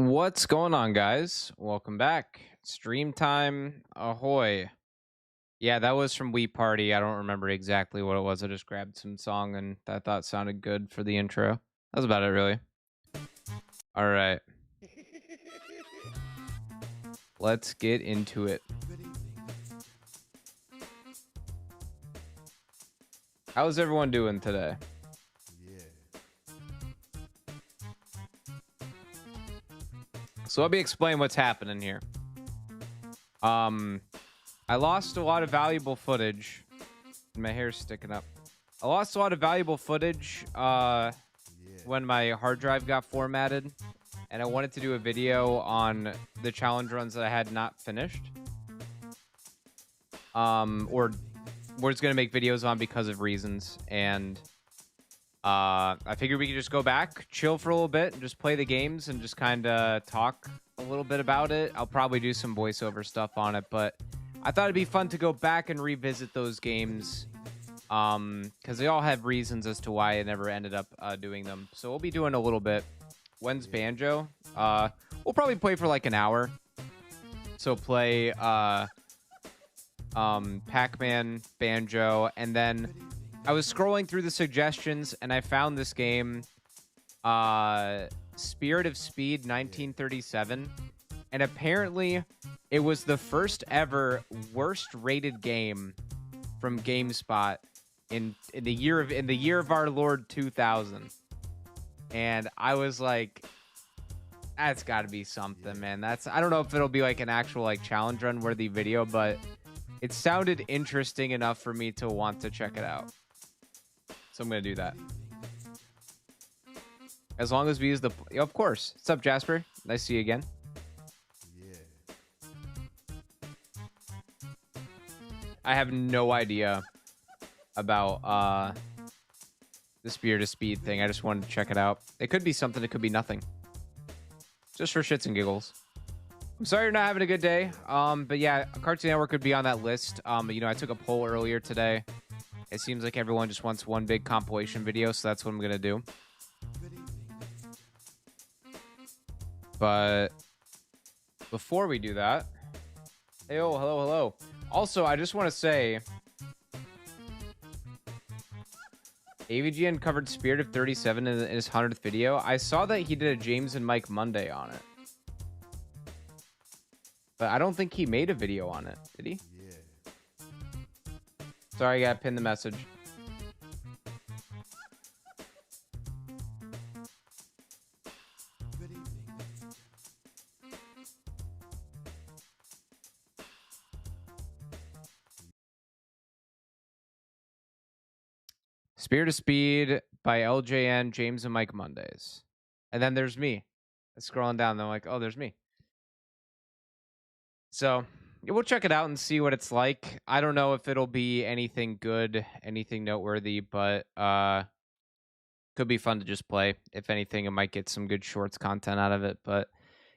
What's going on, guys? Welcome back. Stream time, ahoy. Yeah, that was from Wii Party. I don't remember exactly what it was. I just grabbed some song and I thought sounded good for the intro. That was about it, really. All right, let's get into it. How's everyone doing today? So let me explain what's happening here. I lost a lot of valuable footage. My hair's sticking up. I lost a lot of valuable footage when my hard drive got formatted, and I wanted to do a video on the challenge runs that I had not finished. Or we're just gonna make videos on because of reasons, and I figured we could just go back, chill for a little bit, and just play the games and just kind of talk a little bit about it. I'll probably do some voiceover stuff on it, but I thought it'd be fun to go back and revisit those games, because they all have reasons as to why I never ended up doing them. So we'll be doing a little bit. When's Banjo? We'll probably play for like an hour. So play Pac-Man, Banjo, and then I was scrolling through the suggestions and I found this game, Spirit of Speed 1937, and apparently it was the first ever worst rated game from GameSpot in the year of our Lord 2000. And I was like, that's got to be something, man. I don't know if it'll be like an actual like challenge run worthy video, but it sounded interesting enough for me to want to check it out. So I'm going to do that. As long as we use the... Of course. What's up, Jasper? Nice to see you again. I have no idea about the Spirit of Speed thing. I just wanted to check it out. It could be something. It could be nothing. Just for shits and giggles. I'm sorry you're not having a good day. But yeah, Cartoon Network could be on that list. You know, I took a poll earlier today. It seems like everyone just wants one big compilation video, so that's what I'm going to do. But before we do that... Hey, oh, hello, hello. Also, I just want to say... AVGN covered Spirit of 37 in his 100th video. I saw that he did a James and Mike Monday on it. But I don't think he made a video on it. Did he? Yeah. Sorry, I gotta pin the message. Spirit of Speed by LJN, James and Mike Mondays. And then there's me. Scrolling down, they're like, oh, there's me. So we'll check it out and see what it's like. I don't know if it'll be anything good, anything noteworthy, but could be fun to just play. If anything, it might get some good shorts content out of it. But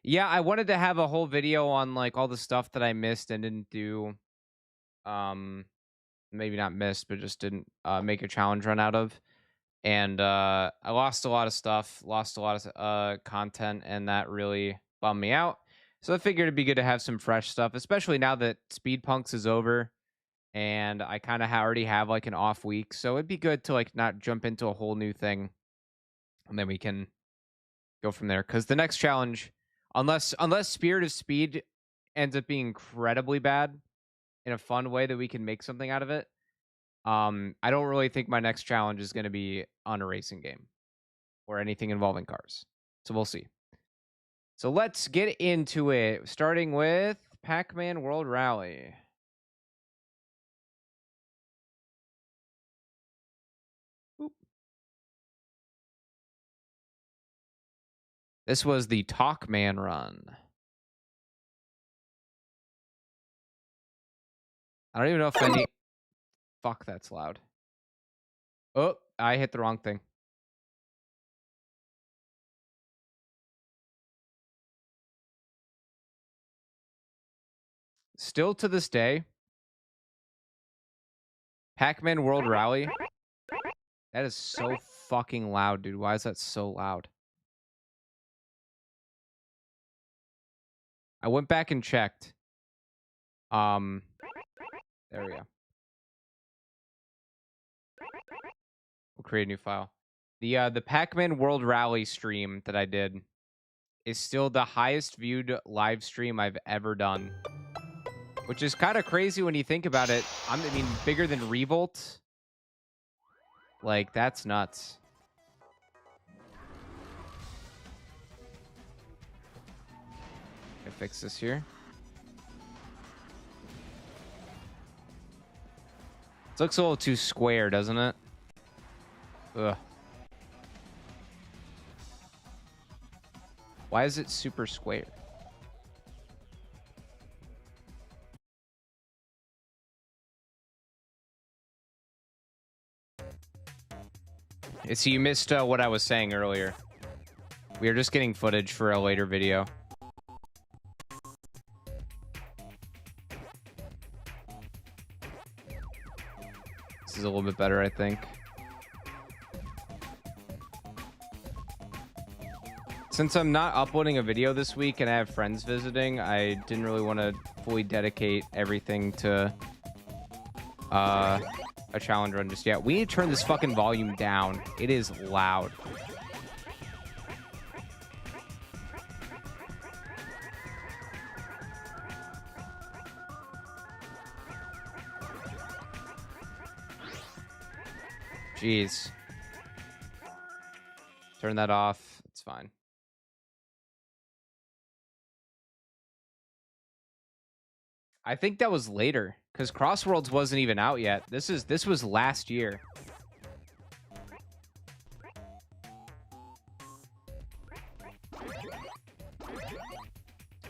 yeah, I wanted to have a whole video on like all the stuff that I missed and didn't do. Maybe not missed, but just didn't make a challenge run out of. And I lost a lot of stuff, lost a lot of content, and that really bummed me out. So I figured it'd be good to have some fresh stuff, especially now that Speed Punks is over and I kind of already have like an off week. So it'd be good to like not jump into a whole new thing, and then we can go from there. Because the next challenge, unless Spirit of Speed ends up being incredibly bad in a fun way that we can make something out of it, I don't really think my next challenge is going to be on a racing game or anything involving cars. So we'll see. So let's get into it, starting with Pac-Man World Rally. Oop. This was the Talkman run. I don't even know if any... Fuck, that's loud. Oh, I hit the wrong thing. Still to this day, Pac-Man World Rally, that is so fucking loud, dude. Why is that so loud? I went back and checked. There we go. We'll create a new file. The Pac-Man World Rally stream that I did is still the highest viewed live stream I've ever done. Which is kind of crazy when you think about it. I mean, bigger than Revolt. Like, that's nuts. I fix this here. This looks a little too square, doesn't it? Ugh. Why is it super square? So you missed what I was saying earlier. We are just getting footage for a later video. This is a little bit better, I think. Since I'm not uploading a video this week and I have friends visiting, I didn't really want to fully dedicate everything to a challenge run just yet. We need to turn this fucking volume down. It is loud. Jeez. Turn that off. It's fine. I think that was later because Crossworlds wasn't even out yet. This was last year.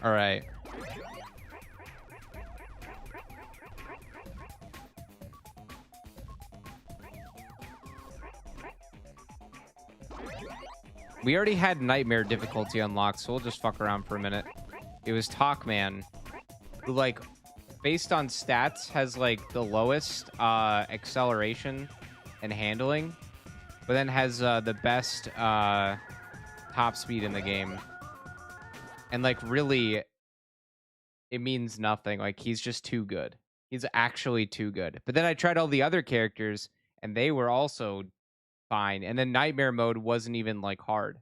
All right. We already had Nightmare difficulty unlocked, so we'll just fuck around for a minute. It was Pac-Man, who, like, based on stats, has, like, the lowest acceleration and handling, but then has the best top speed in the game. And, like, really, it means nothing. Like, he's just too good. He's actually too good. But then I tried all the other characters, and they were also fine. And then Nightmare mode wasn't even, like, hard.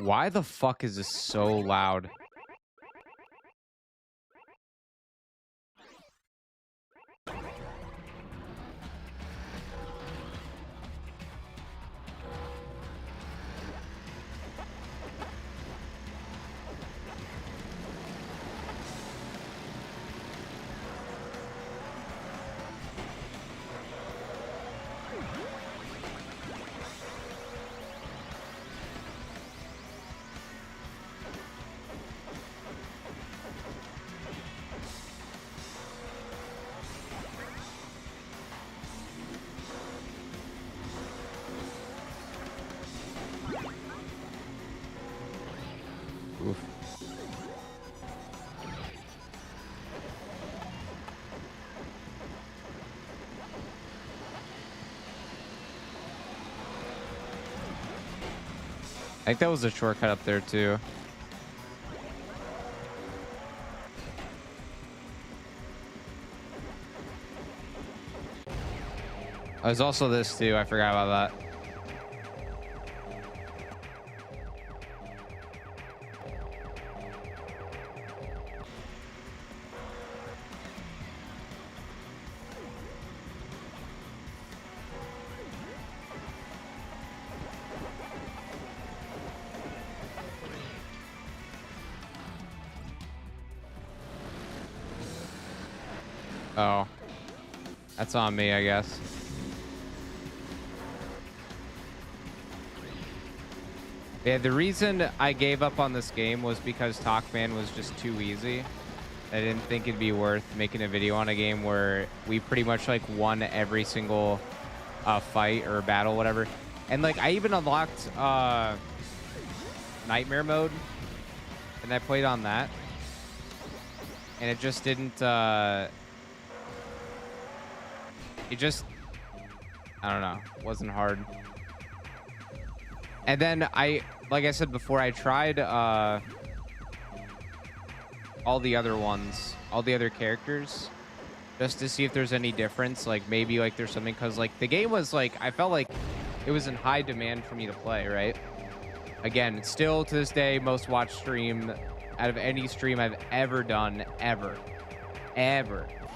Why the fuck is this so loud? Oof. I think that was a shortcut up there too. There's also this too. I forgot about that. Oh. That's on me, I guess. Yeah, the reason I gave up on this game was because Pac-Man was just too easy. I didn't think it'd be worth making a video on a game where we pretty much like won every single fight or battle, whatever. And like I even unlocked nightmare mode, and I played on that, and it just didn't. It just, I don't know, wasn't hard. And then like I said before, I tried all the other ones, all the other characters, just to see if there's any difference. Like maybe like there's something, because like the game was like, I felt like it was in high demand for me to play, right? Again, it's still to this day most watched stream out of any stream I've ever done, ever.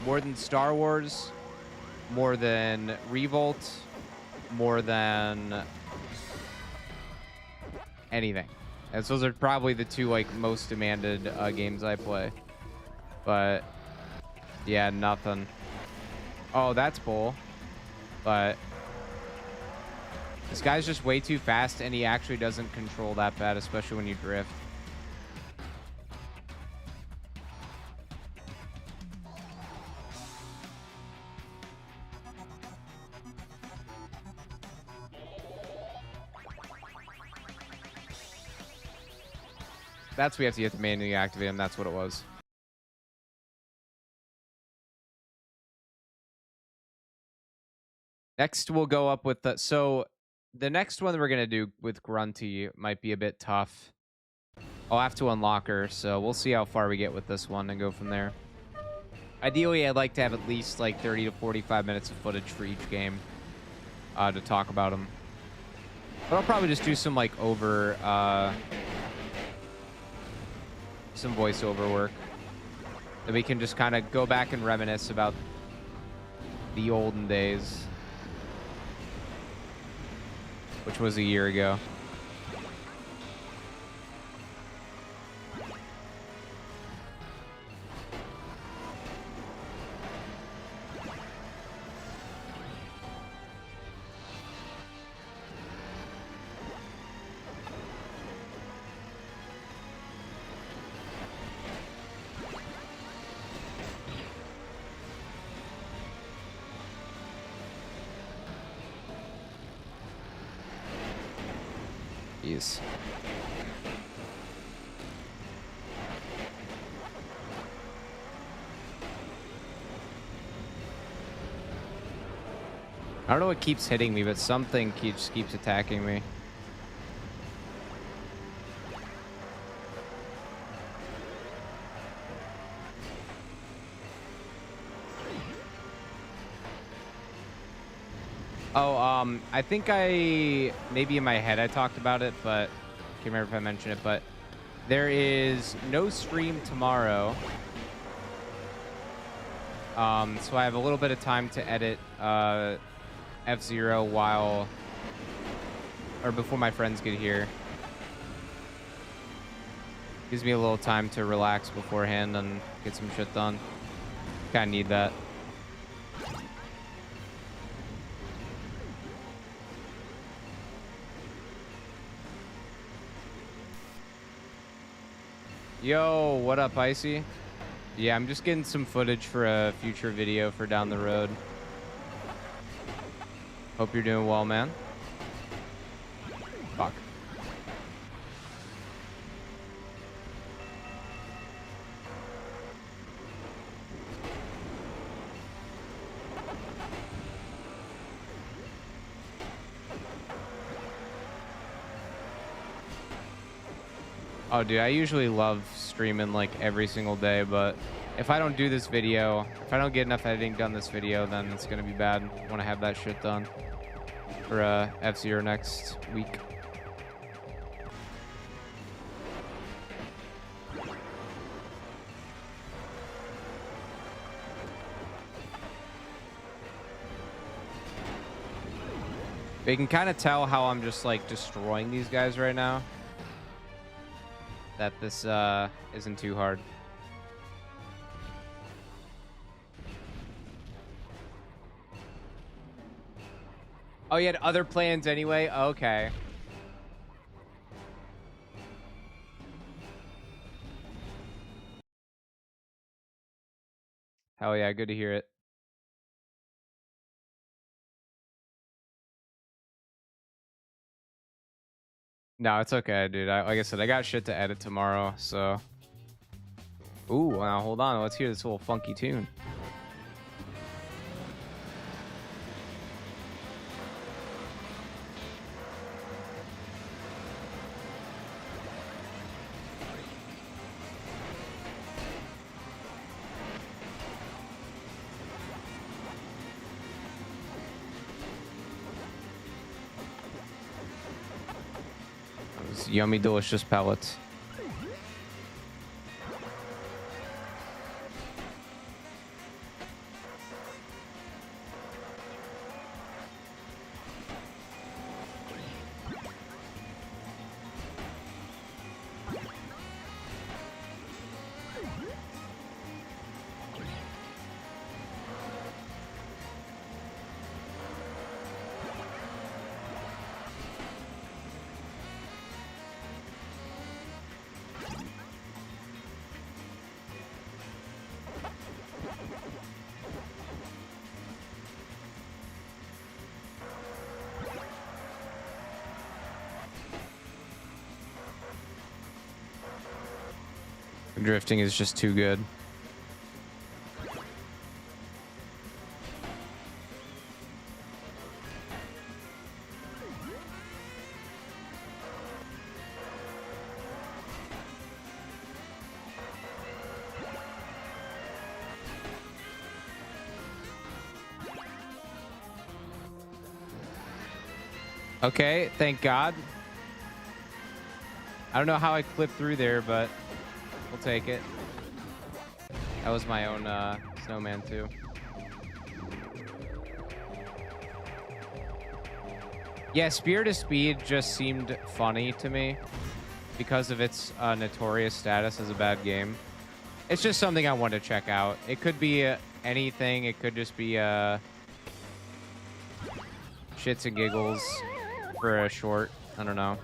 More than Star Wars, more than Revolt, more than anything. And so those are probably the two like most demanded games I play. But yeah, nothing. Oh, that's bull. But this guy's just way too fast, and he actually doesn't control that bad, especially when you drift. That's we have to manually activate him. That's what it was. Next, we'll go up with the... So, the next one that we're going to do with Grunty might be a bit tough. I'll have to unlock her, so we'll see how far we get with this one and go from there. Ideally, I'd like to have at least like 30 to 45 minutes of footage for each game to talk about them. But I'll probably just do some like some voiceover work. That we can just kind of go back and reminisce about the olden days. Which was a year ago. Jeez. I don't know what keeps hitting me, but something keeps attacking me. Oh, I think maybe in my head I talked about it, but can't remember if I mentioned it, but there is no stream tomorrow. So I have a little bit of time to edit F-Zero before my friends get here. Gives me a little time to relax beforehand and get some shit done. Kinda need that. Yo, what up, Icy? Yeah, I'm just getting some footage for a future video for down the road. Hope you're doing well, man. Fuck. Oh, dude, I usually love streaming like every single day, but if I don't do this video, if I don't get enough editing done this video, then it's gonna be bad. I want to have that shit done for F-Zero next week. But you can kind of tell how I'm just like destroying these guys right now. That this isn't too hard. Oh, you had other plans anyway? Okay. Hell yeah, good to hear it. No, it's okay, dude. Like I said, I got shit to edit tomorrow, so. Ooh, now hold on. Let's hear this little funky tune. Those yummy, delicious pellets. Drifting is just too good. Okay, thank God. I don't know how I clipped through there, but we'll take it. That was my own snowman too. Yeah, Spirit of Speed just seemed funny to me because of its notorious status as a bad game. It's just something I want to check out. It could be anything. It could just be shits and giggles for a short. I don't know.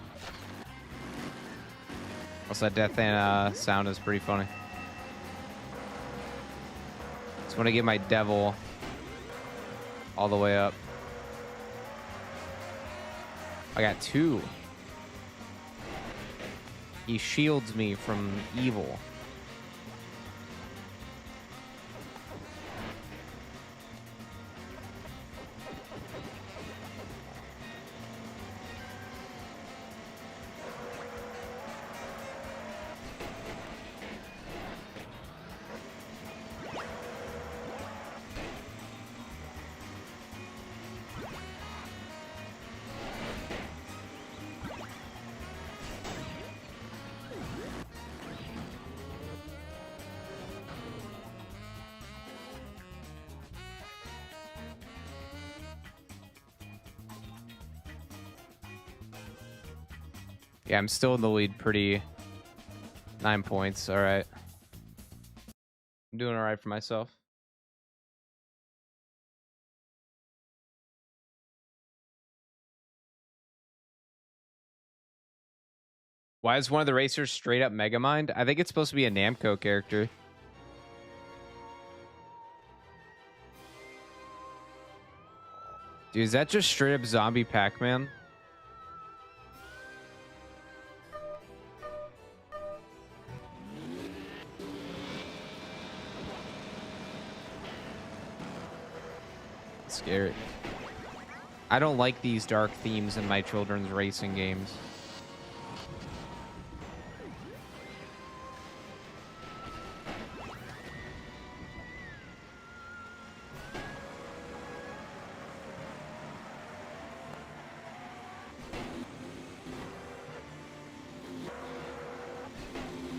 Also, that death and sound is pretty funny. Just want to get my devil all the way up. I got 2. He shields me from evil. Yeah, I'm still in the lead pretty. 9 points. All right. I'm doing all right for myself. Why is one of the racers straight up Megamind? I think it's supposed to be a Namco character. Dude, is that just straight up zombie Pac-Man? Scary. I don't like these dark themes in my children's racing games.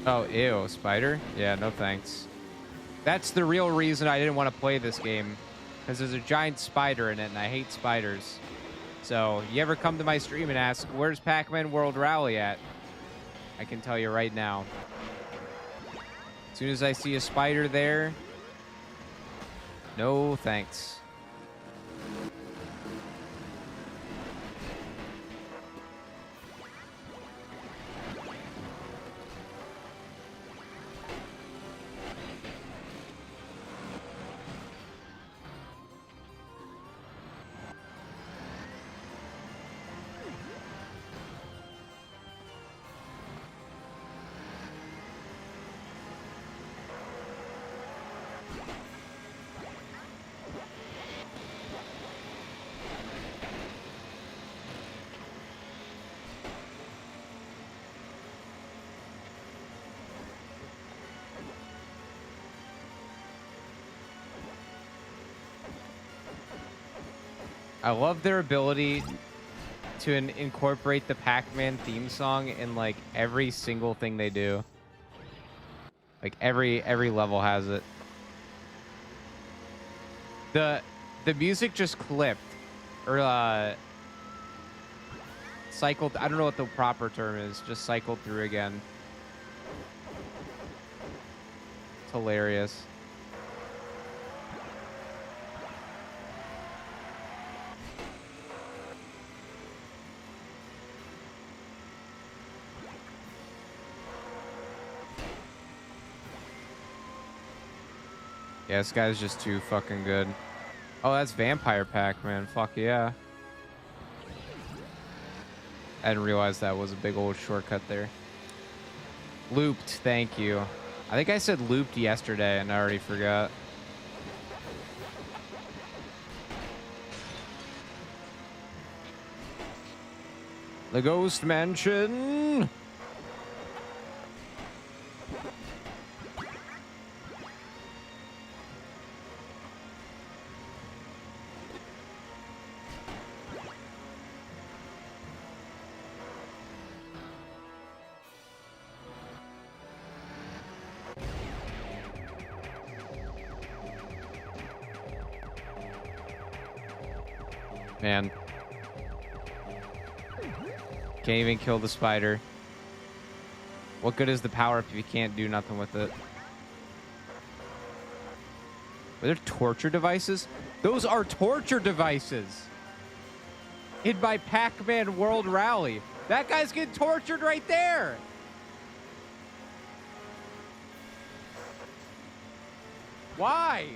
Oh, ew, spider? Yeah, no thanks. That's the real reason I didn't want to play this game. Because there's a giant spider in it, and I hate spiders. So, you ever come to my stream and ask, where's Pac-Man World Rally at? I can tell you right now. As soon as I see a spider there, no thanks. I love their ability to incorporate the Pac-Man theme song in like every single thing they do. Like every level has it. The the music just clipped or cycled. I don't know what the proper term is. Just cycled through again. It's hilarious. Yeah, this guy's just too fucking good. Oh, that's Vampire Pac-Man. Fuck yeah. I didn't realize that was a big old shortcut there. Looped, thank you. I think I said looped yesterday and I already forgot. The Ghost Mansion. Man. Can't even kill the spider. What good is the power if you can't do nothing with it? Were there torture devices? Those are torture devices. In my Pac-Man World Rally. That guy's getting tortured right there. Why?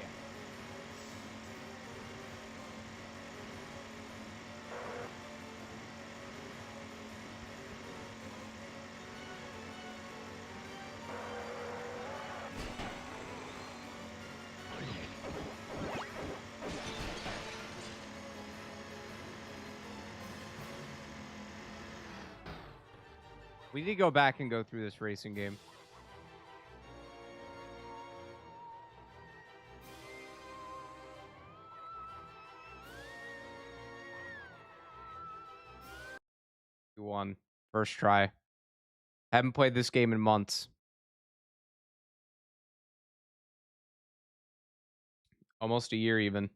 We need to go back and go through this racing game. You won. First try. Haven't played this game in months. Almost a year even.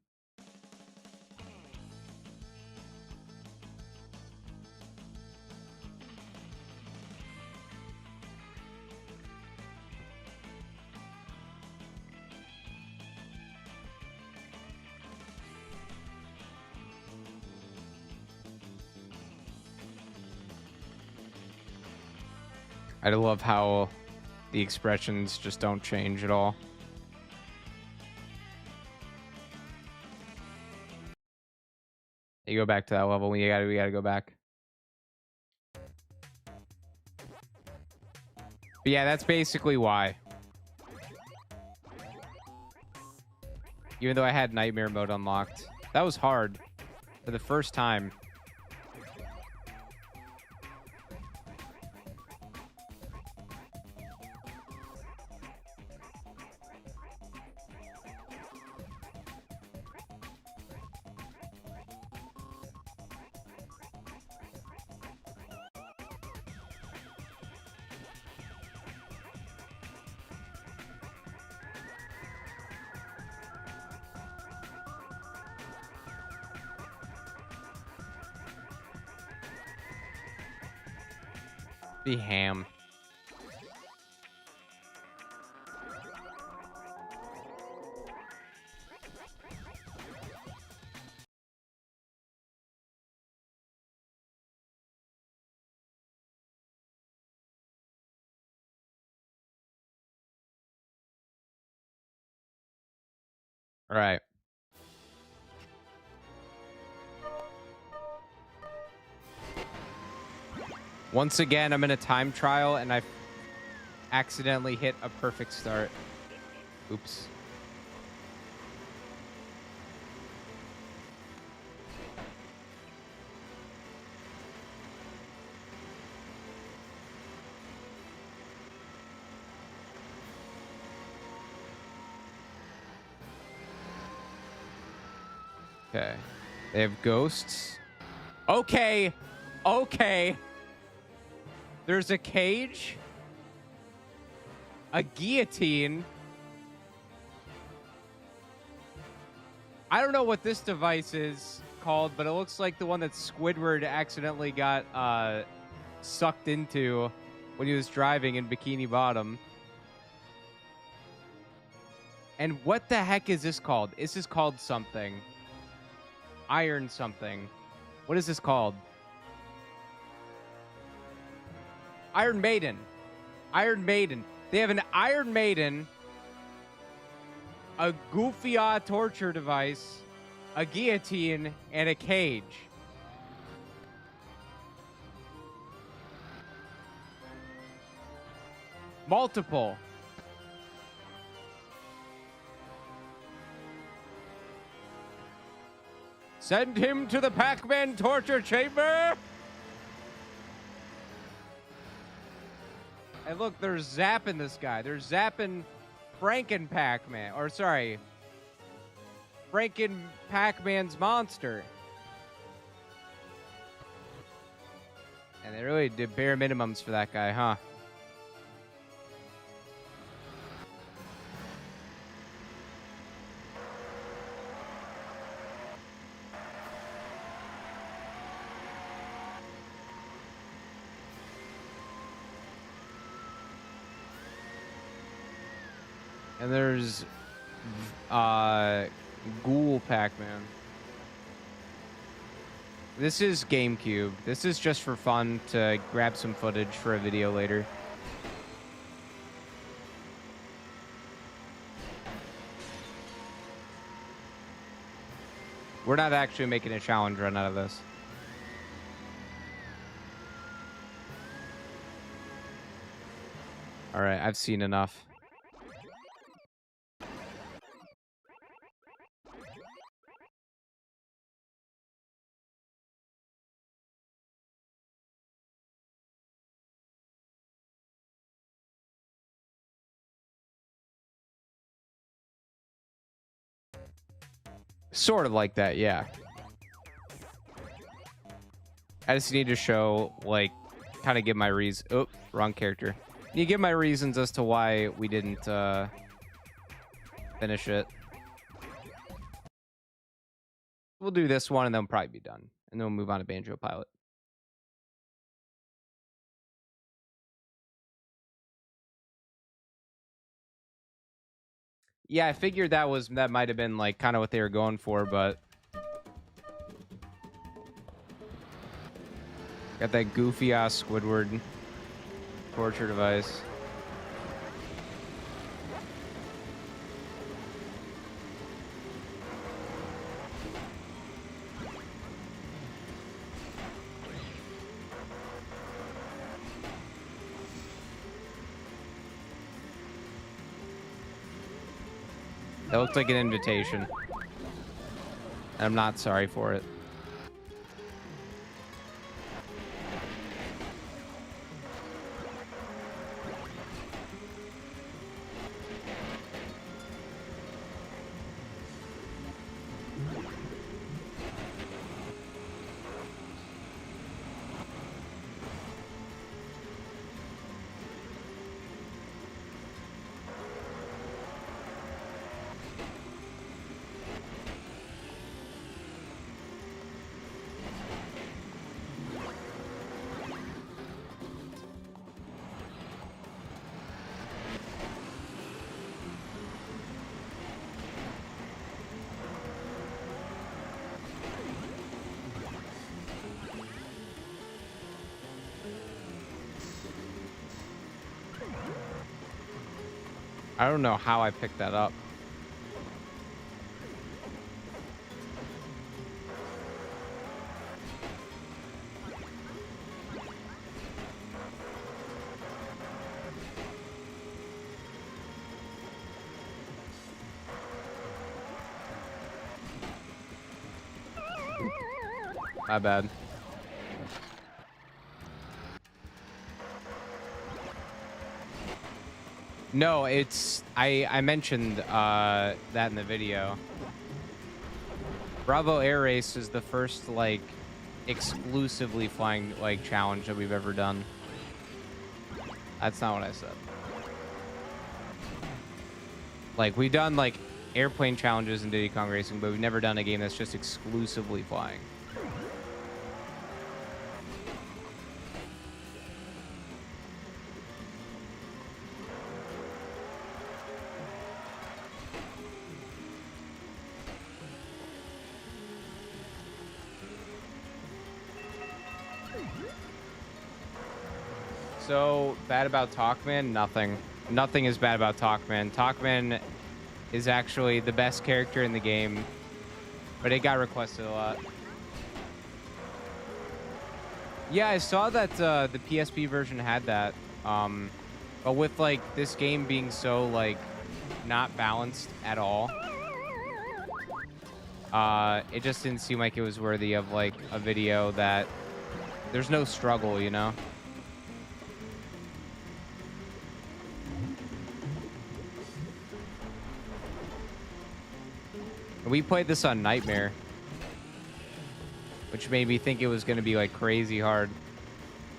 I love how the expressions just don't change at all. You go back to that level. We gotta go back. But yeah, that's basically why. Even though I had nightmare mode unlocked. That was hard. For the first time. Be ham. All right. Once again, I'm in a time trial and I accidentally hit a perfect start. Oops. Okay. They have ghosts. Okay. Okay. There's a cage. A guillotine. I don't know what this device is called, but it looks like the one that Squidward accidentally got sucked into when he was driving in Bikini Bottom. And what the heck is this called? This is called something. Iron something. What is this called? Iron Maiden. Iron Maiden. They have an Iron Maiden, a goofy torture device, a guillotine, and a cage. Multiple. Send him to the Pac-Man torture chamber. And look, they're zapping this guy. They're zapping Franken Pac-Man. Or sorry, Franken Pac-Man's monster. And they really did bare minimums for that guy, huh? And there's Ghoul Pac-Man. This is GameCube. This is just for fun to grab some footage for a video later. We're not actually making a challenge run out of this. All right, I've seen enough. Sort of like that, yeah. I just need to show, like, kind of give my reason. Oh, wrong character. You give my reasons as to why we didn't finish it. We'll do this one and then we'll probably be done. And then we'll move on to Banjo Pilot. Yeah, I figured that might have been like kind of what they were going for, but got that goofy ass Squidward torture device. That looks like an invitation. And I'm not sorry for it. I don't know how I picked that up. My bad. No, it's I mentioned that in the video. Bravo Air Race is the first, like, exclusively flying, like, challenge that we've ever done. That's not what I said. Like, we've done, like, airplane challenges in Diddy Kong Racing, but we've never done a game that's just exclusively flying. So, bad about Talkman? Nothing. Nothing is bad about Talkman. Talkman is actually the best character in the game, but it got requested a lot. Yeah, I saw that the PSP version had that. But with, like, this game being so, like, not balanced at all, it just didn't seem like it was worthy of, like, a video that there's no struggle, you know? We played this on Nightmare, which made me think it was going to be, like, crazy hard.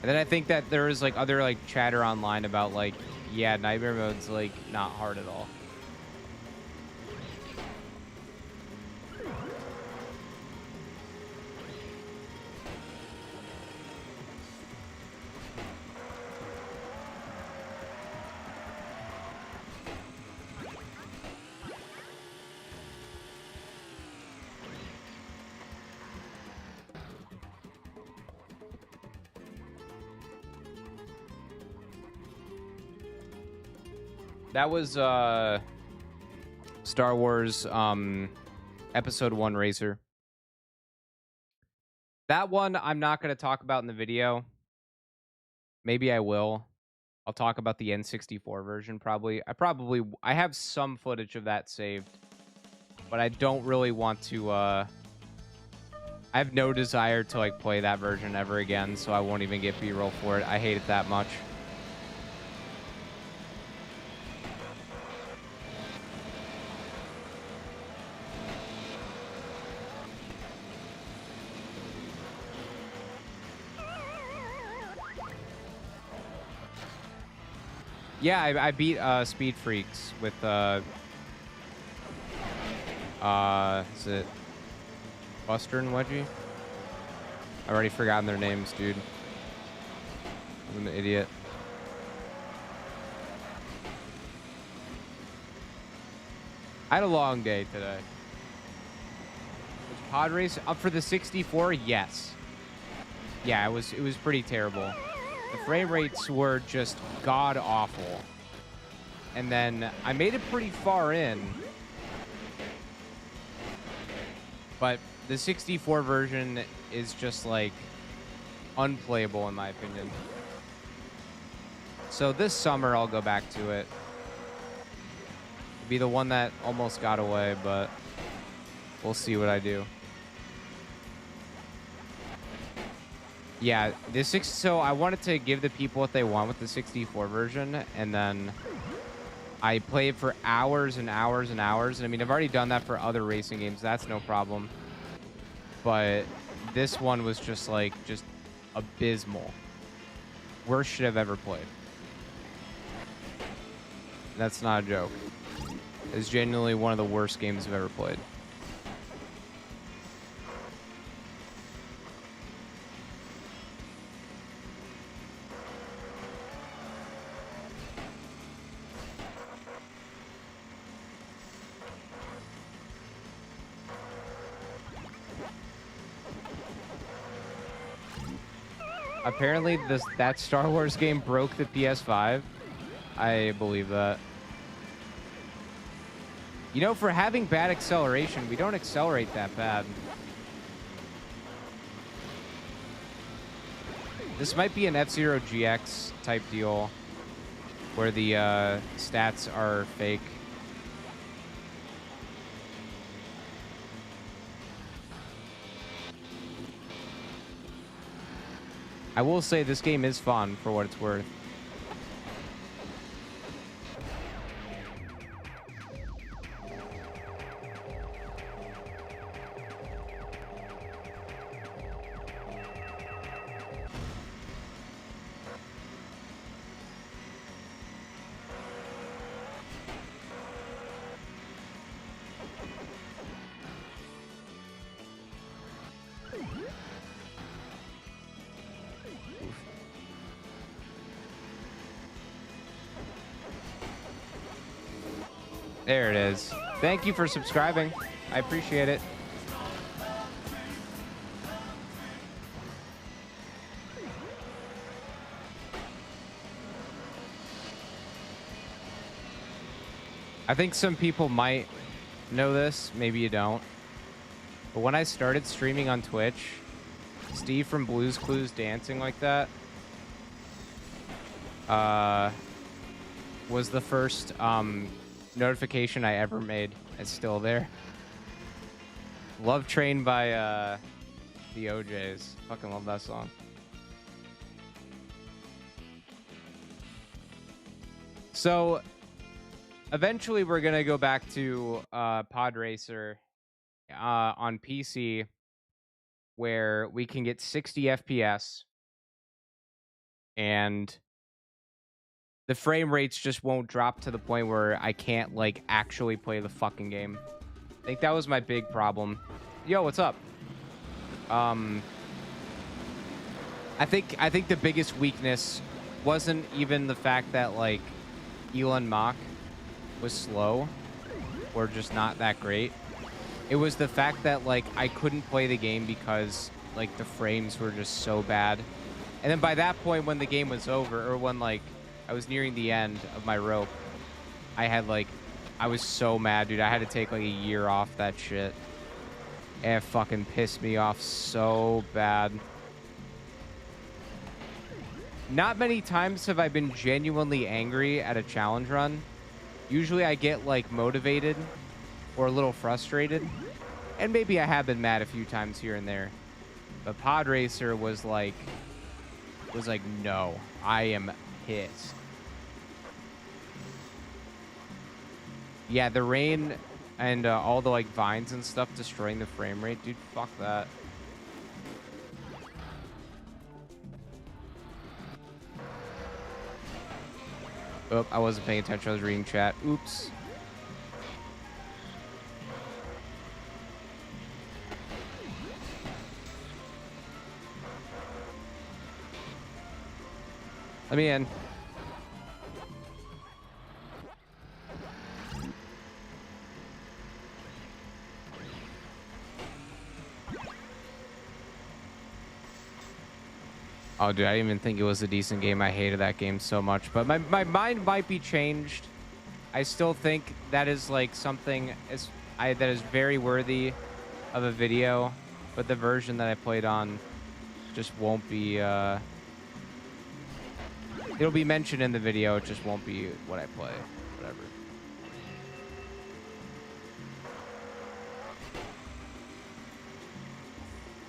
And then I think that there was, like, other, like, chatter online about, like, yeah, Nightmare mode's, like, not hard at all. That was Star Wars Episode 1 Racer. That one I'm not going to talk about in the video. Maybe I will. I'll talk about the N64 version probably. I have some footage of that saved, but I don't really want to I have no desire to, like, play that version ever again, so I won't even get B-roll for it. I hate it that much. Yeah, I beat Speed Freaks with is it Buster and Wedgie? I've already forgotten their names, dude. I'm an idiot. I had a long day today. Was Pod Race up for the 64? Yes. Yeah, it was pretty terrible. The frame rates were just god-awful. And then I made it pretty far in. But the 64 version is just, like, unplayable in my opinion. So this summer I'll go back to it. It'll be the one that almost got away, but we'll see what I do. Yeah, so I wanted to give the people what they want with the 64 version, and then I play it for hours and hours and hours. And I mean, I've already done that for other racing games. That's no problem. But this one was just, like, just abysmal. Worst shit I've ever played. That's not a joke. It's genuinely one of the worst games I've ever played. Apparently, that Star Wars game broke the PS5. I believe that. You know, for having bad acceleration, we don't accelerate that bad. This might be an F-Zero GX type deal, where the stats are fake. I will say this game is fun for what it's worth. There it is. Thank you for subscribing. I appreciate it. I think some people might know this. Maybe you don't. But when I started streaming on Twitch, Steve from Blue's Clues dancing like that was the first notification I ever made. It's still there. Love Train by the OJs. Fucking love that song. So eventually we're gonna go back to Pod Racer on PC, where we can get 60 FPS and the frame rates just won't drop to the point where I can't like actually play the fucking game. I think that was my big problem. Yo, what's up? I think the biggest weakness wasn't even the fact that like Elon Mach was slow or just not that great. It was the fact that like I couldn't play the game because like the frames were just so bad. And then by that point when the game was over, or when like I was nearing the end of my rope, I was so mad, dude. I had to take like a year off that shit. And it fucking pissed me off so bad. Not many times have I been genuinely angry at a challenge run. Usually I get like motivated or a little frustrated. And maybe I have been mad a few times here and there. But Pod Racer was like, no, I am pissed. Yeah, the rain and all the like vines and stuff destroying the frame rate, dude, fuck that. Oh, I wasn't paying attention. I was reading chat. Oops. Let me in. Oh, dude, I didn't even think it was a decent game. I hated that game so much. But my mind might be changed. I still think that is like something that is very worthy of a video. But the version that I played on just won't be... it'll be mentioned in the video. It just won't be what I play. Whatever.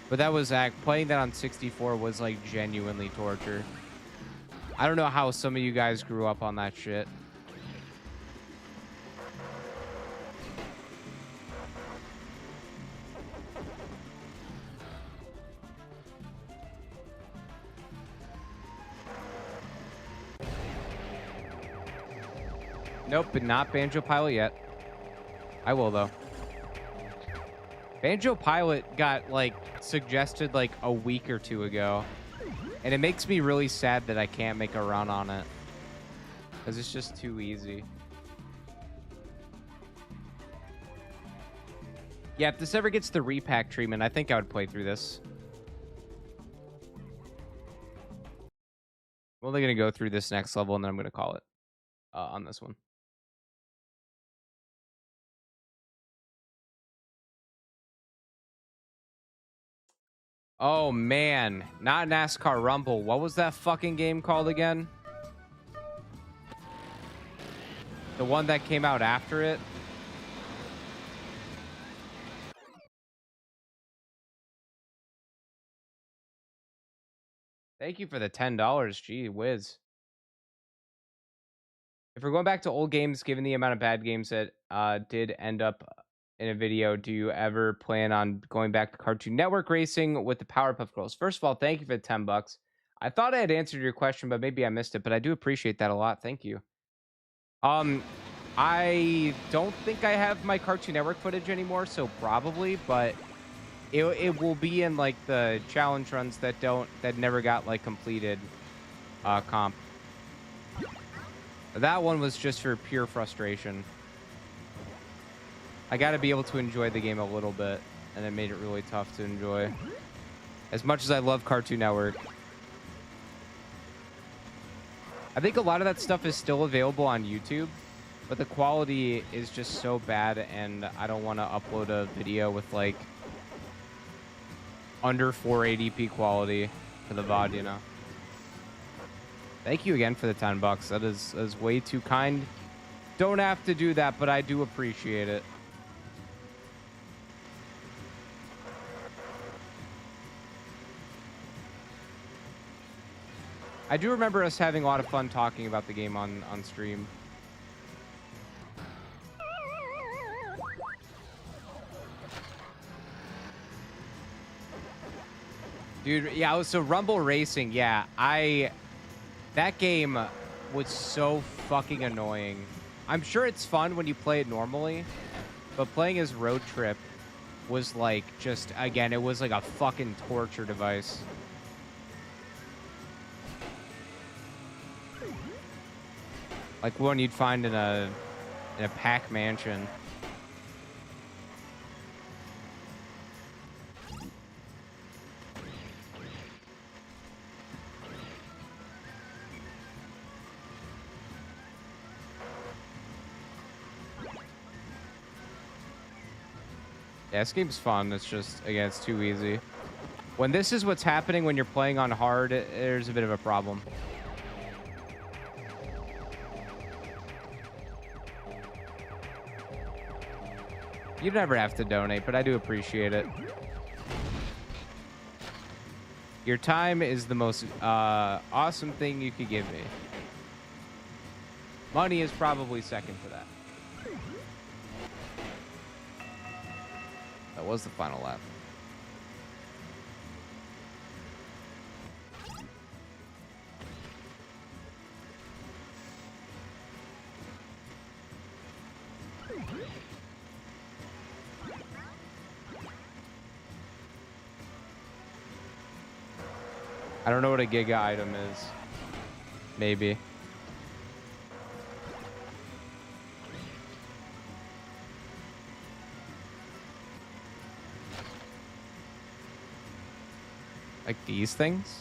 But that was playing that on 64 was like genuinely torture. I don't know how some of you guys grew up on that shit. Nope, but not Banjo Pilot yet. I will though. Banjo Pilot got like suggested like a week or two ago, and it makes me really sad that I can't make a run on it because it's just too easy. Yeah, if this ever gets the repack treatment, I think I would play through this. I'm only gonna go through this next level and then I'm gonna call it on this one. Oh, man. Not NASCAR Rumble. What was that fucking game called again? The one that came out after it? Thank you for the $10. Gee whiz. If we're going back to old games, given the amount of bad games that did end up in a video, do you ever plan on going back to Cartoon Network racing with the Powerpuff Girls? First of all, thank you for the $10. I thought I had answered your question, but maybe I missed it. But I do appreciate that a lot. Thank you. I don't think I have my Cartoon Network footage anymore, so probably, but it will be in like the challenge runs that never got like completed comp. That one was just for pure frustration. I got to be able to enjoy the game a little bit, and it made it really tough to enjoy. As much as I love Cartoon Network, I think a lot of that stuff is still available on YouTube, but the quality is just so bad, and I don't want to upload a video with like under 480p quality for the VOD, you know. Thank you again for the $10. That is way too kind. Don't have to do that, but I do appreciate it. I do remember us having a lot of fun talking about the game on stream. Dude, yeah, so Rumble Racing, yeah, that game was so fucking annoying. I'm sure it's fun when you play it normally, but playing as Road Trip was like just, again, it was like a fucking torture device. Like one you'd find in a Pac mansion. Yeah, this game's fun. It's just, again, it's too easy. When this is what's happening when you're playing on hard, there's a bit of a problem. You never have to donate, but I do appreciate it. Your time is the most awesome thing you could give me. Money is probably second to that. That was the final lap. I don't know what a Giga item is. Maybe. Like these things?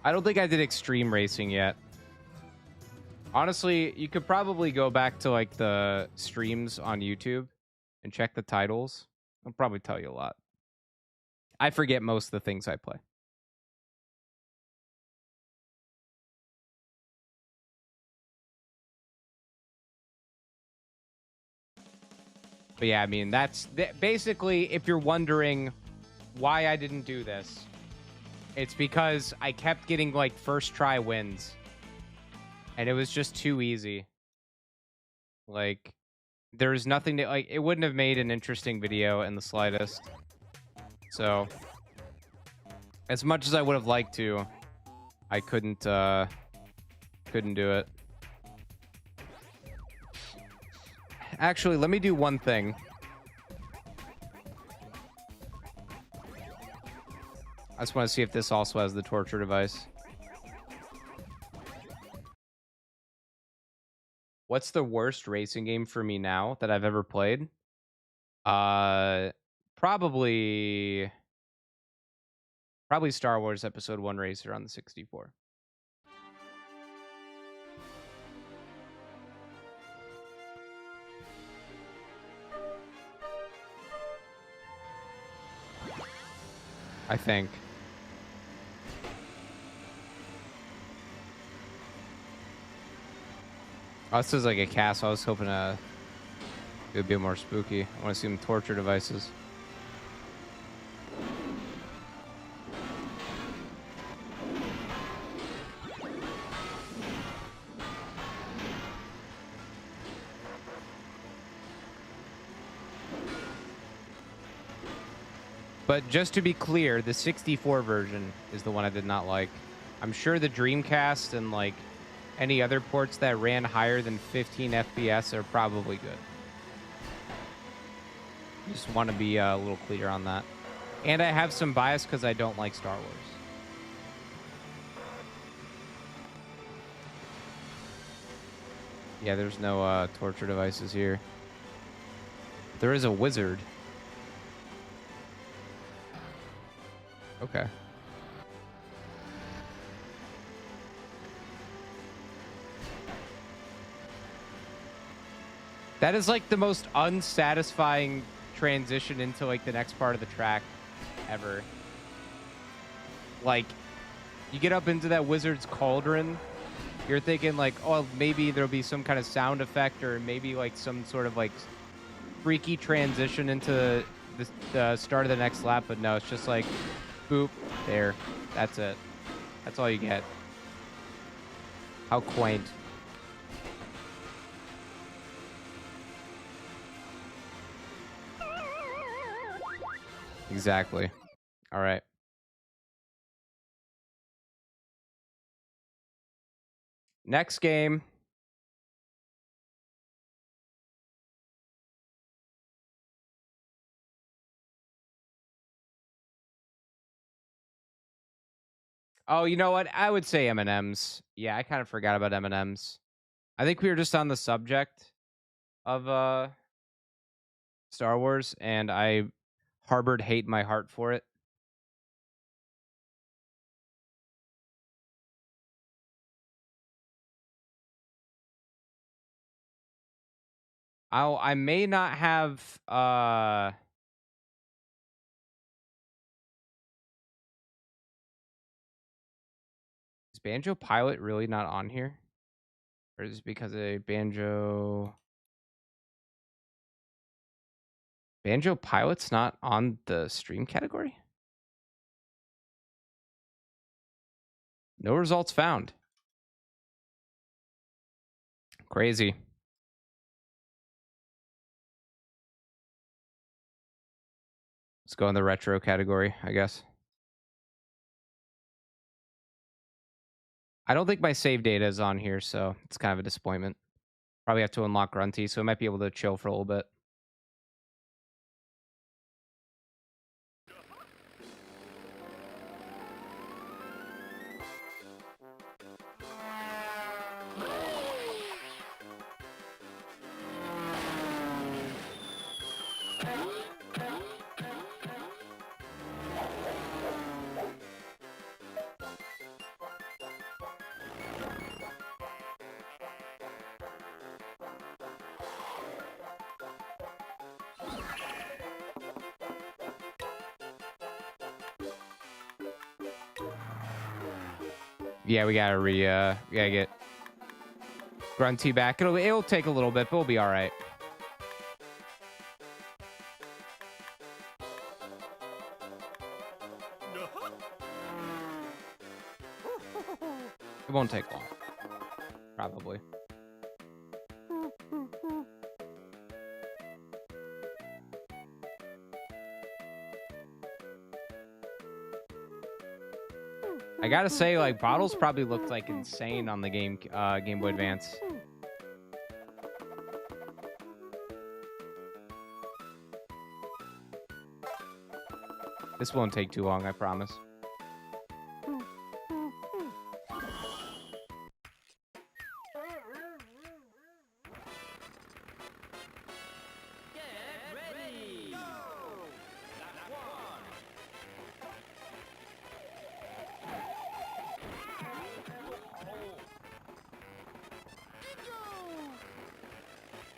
I don't think I did extreme racing yet. Honestly, you could probably go back to like the streams on YouTube and check the titles. I'll probably tell you a lot. I forget most of the things I play. But yeah, I mean, that's basically, if you're wondering why I didn't do this, it's because I kept getting like first try wins. And it was just too easy. Like, there's nothing to, like, it wouldn't have made an interesting video in the slightest. So, as much as I would have liked to, I couldn't do it. Actually, let me do one thing. I just want to see if this also has the torture device. What's the worst racing game for me now that I've ever played? Probably Star Wars Episode 1 Racer on the 64. I think. Oh, this is like a castle. I was hoping it would be more spooky. I want to see some torture devices. But just to be clear, the 64 version is the one I did not like. I'm sure the Dreamcast and like any other ports that ran higher than 15 FPS are probably good. Just want to be a little clear on that. And I have some bias because I don't like Star Wars. Yeah, there's no torture devices here. There is a wizard. Okay. That is like the most unsatisfying transition into like the next part of the track ever. Like, you get up into that wizard's cauldron, you're thinking like, oh, maybe there'll be some kind of sound effect or maybe like some sort of like freaky transition into the start of the next lap, but no, it's just like, boop, there. That's it. That's all you get. How quaint. Exactly. All right. Next game. Oh, you know what? I would say M&Ms. Yeah, I kind of forgot about M&Ms. I think we were just on the subject of Star Wars, and I harbored hate in my heart for it. I may not have is Banjo Pilot really not on here? Or is it because of Banjo Pilot's not on the stream category? No results found. Crazy. Let's go in the retro category, I guess. I don't think my save data is on here, so it's kind of a disappointment. Probably have to unlock Grunty, so I might be able to chill for a little bit. Yeah, we gotta get Grunty back. It'll take a little bit, but we'll be all right. It won't take long, probably. I gotta say, like, bottles probably looked like insane on the Game Boy Advance. This won't take too long, I promise.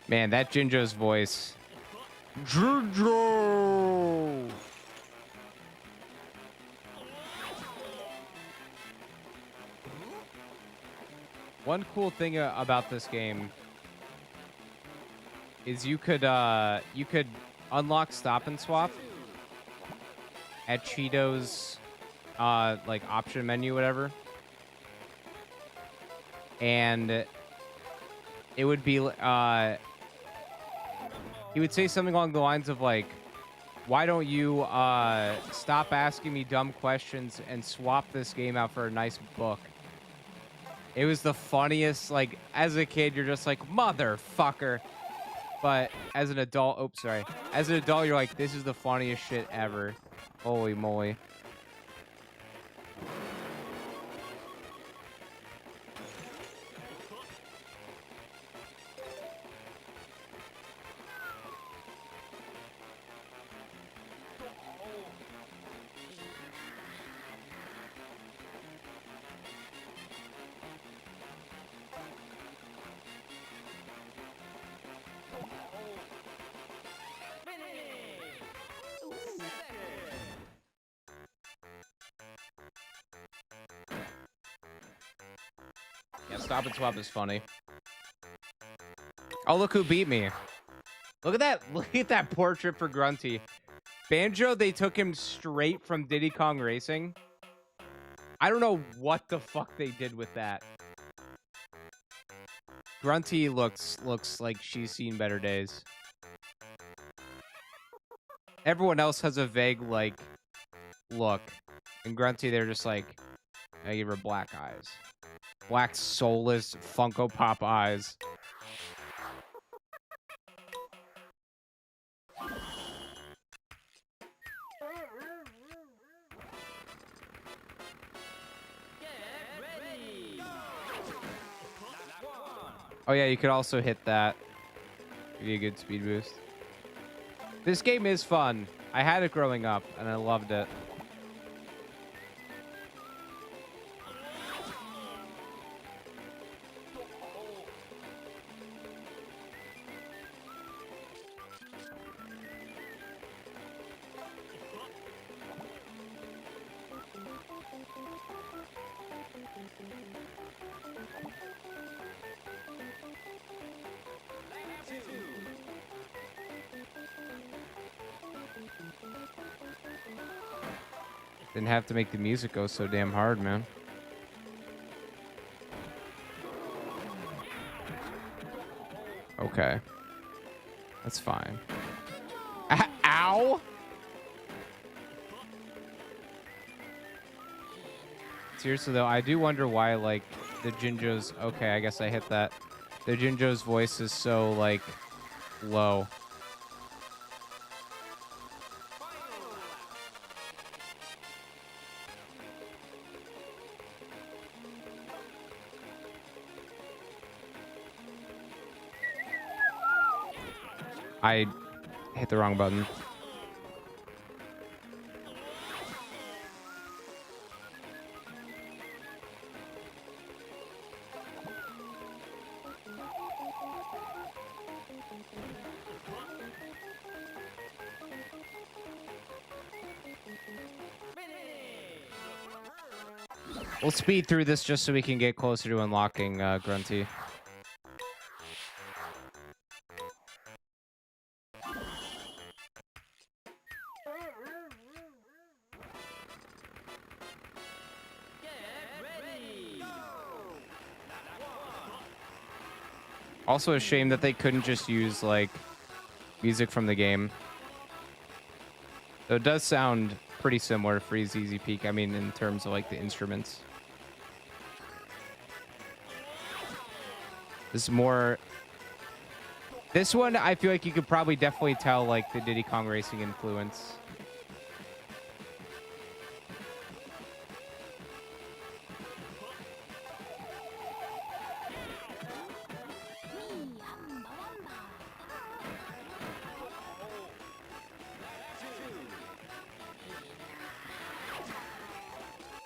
Man, that Jinjo's voice. Jinjo! One cool thing about this game is you could unlock Stop and Swap at Cheeto's like option menu, whatever. And it would be he would say something along the lines of like, why don't you stop asking me dumb questions and swap this game out for a nice book? It was the funniest. Like, as a kid, you're just like, motherfucker. But as an adult, oops, sorry. As an adult, you're like, this is the funniest shit ever. Holy moly. Yeah, Stop and Swap is funny. Oh, look who beat me. Look at that. Look at that portrait for Grunty. Banjo, they took him straight from Diddy Kong Racing. I don't know what the fuck they did with that. Grunty looks like she's seen better days. Everyone else has a vague, like, look. And Grunty, they're just like, I give her black eyes. Black, soulless, Funko Pop eyes. Oh yeah, you could also hit that. Give you a good speed boost. This game is fun. I had it growing up, and I loved it. Didn't have to make the music go so damn hard, man. Okay. That's fine. Ow! Seriously, though, I do wonder why, like, the Jinjo's... Okay, I guess I hit that. The Jinjo's voice is so, like, low. I hit the wrong button. We'll speed through this just so we can get closer to unlocking Grunty. Also a shame that they couldn't just use, like, music from the game. Though it does sound pretty similar to Freeze Easy Peak, I mean, in terms of, like, the instruments. This is more... This one, I feel like you could probably definitely tell, like, the Diddy Kong Racing influence.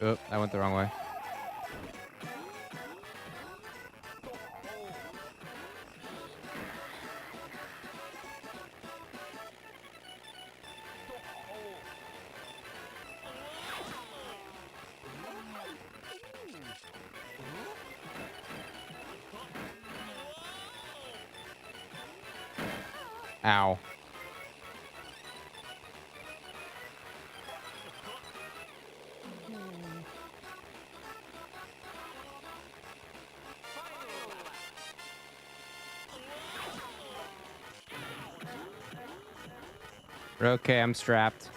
Oh, I went the wrong way. Ow. Okay, I'm strapped.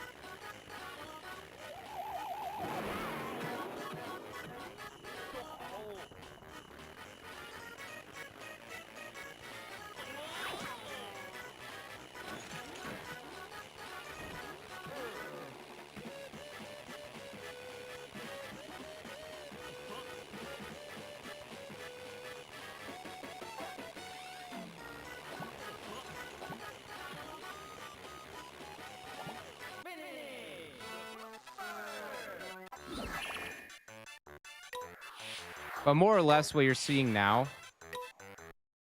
But more or less what you're seeing now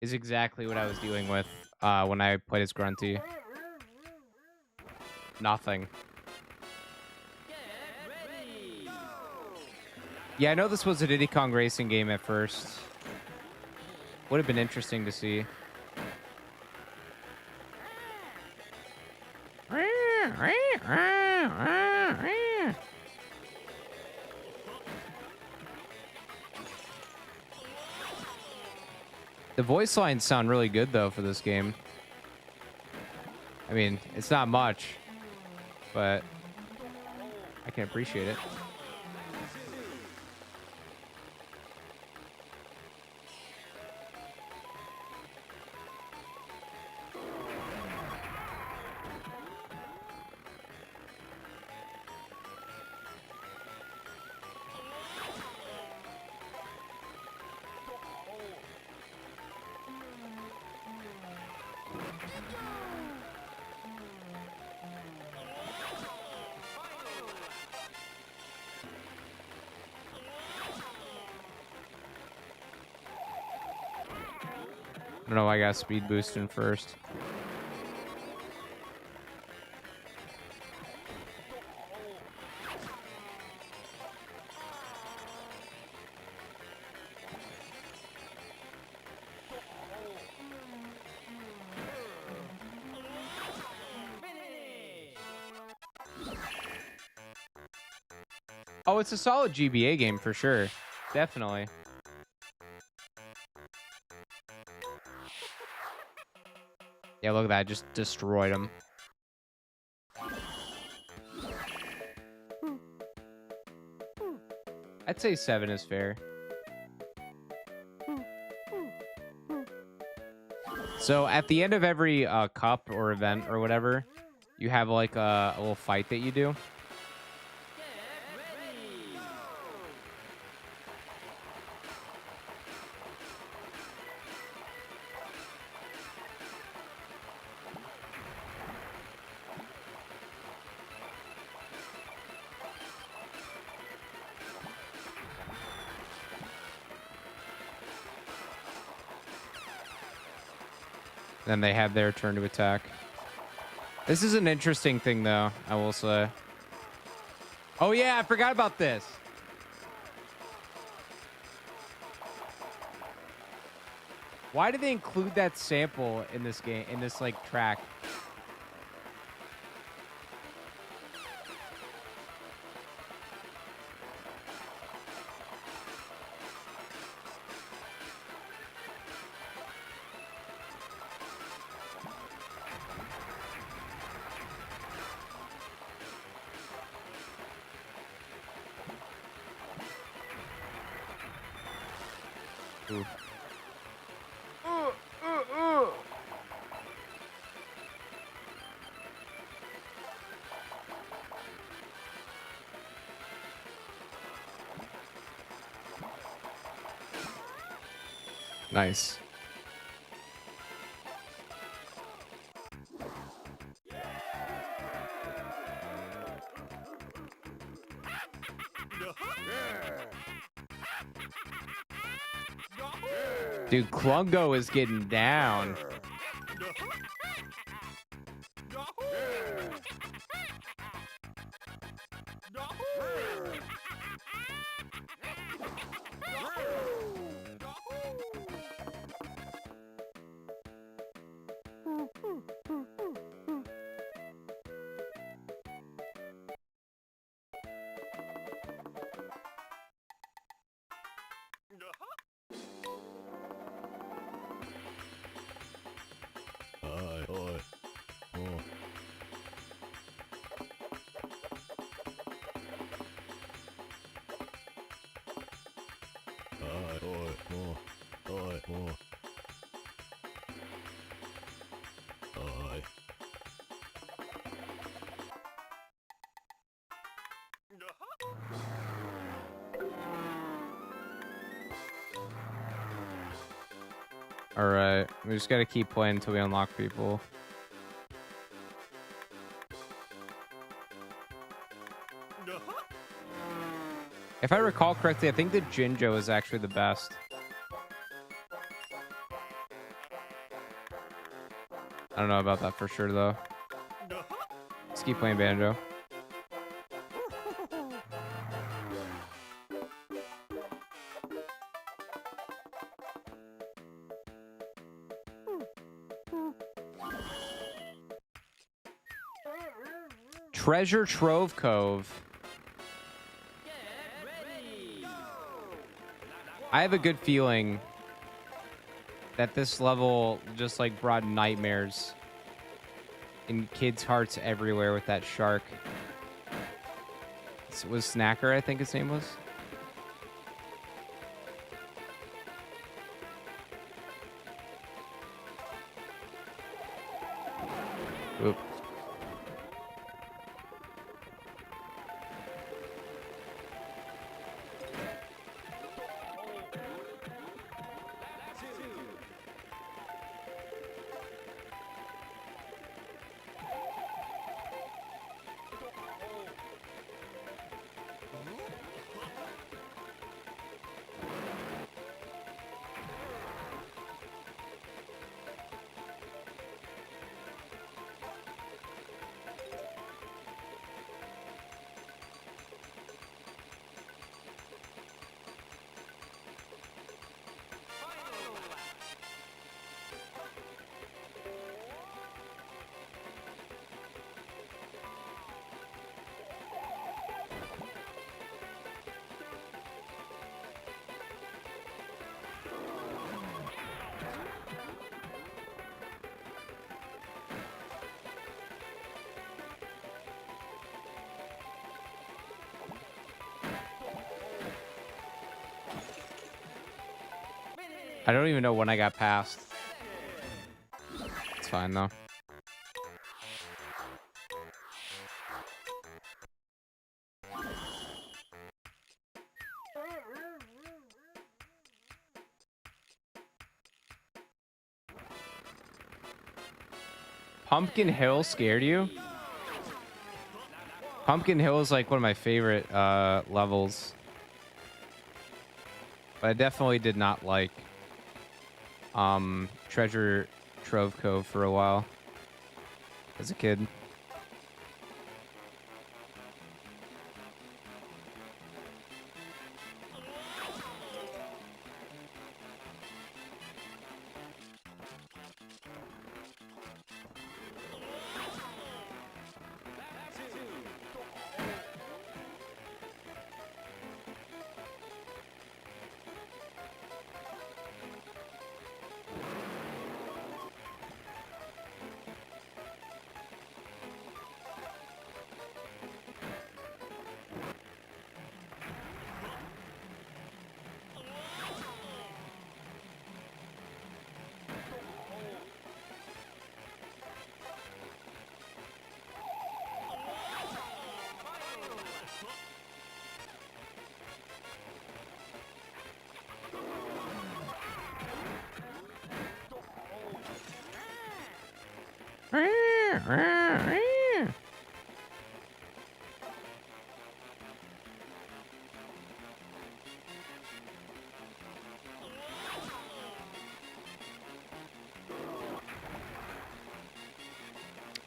is exactly what I was dealing with when I played as Grunty. Nothing. Yeah, I know this was a Diddy Kong Racing game at first. Would have been interesting to see. The voice lines sound really good, though, for this game. I mean, it's not much, but I can appreciate it. I don't know why I got speed boosting first. Oh, it's a solid GBA game for sure. Definitely. Yeah, look at that. Just destroyed him. I'd say 7 is fair. So at the end of every cup or event or whatever, you have like a little fight that you do. Then they have their turn to attack. This is an interesting thing, though, I will say. Oh, yeah, I forgot about this. Why did they include that sample in this game, in this, like, track? Ooh. Nice. Dude, Klungo is getting down. All right, we just gotta keep playing until we unlock people. If I recall correctly, I think the Jinjo is actually the best. I don't know about that for sure, though. Let's keep playing Banjo. Treasure Trove Cove. I have a good feeling that this level just like brought nightmares in kids' hearts everywhere with that shark. It was Snacker, I think his name was. Oop. I don't even know when I got past. It's fine, though. Pumpkin Hill scared you? Pumpkin Hill is like one of my favorite levels. But I definitely did not like Treasure Trove Cove for a while as a kid.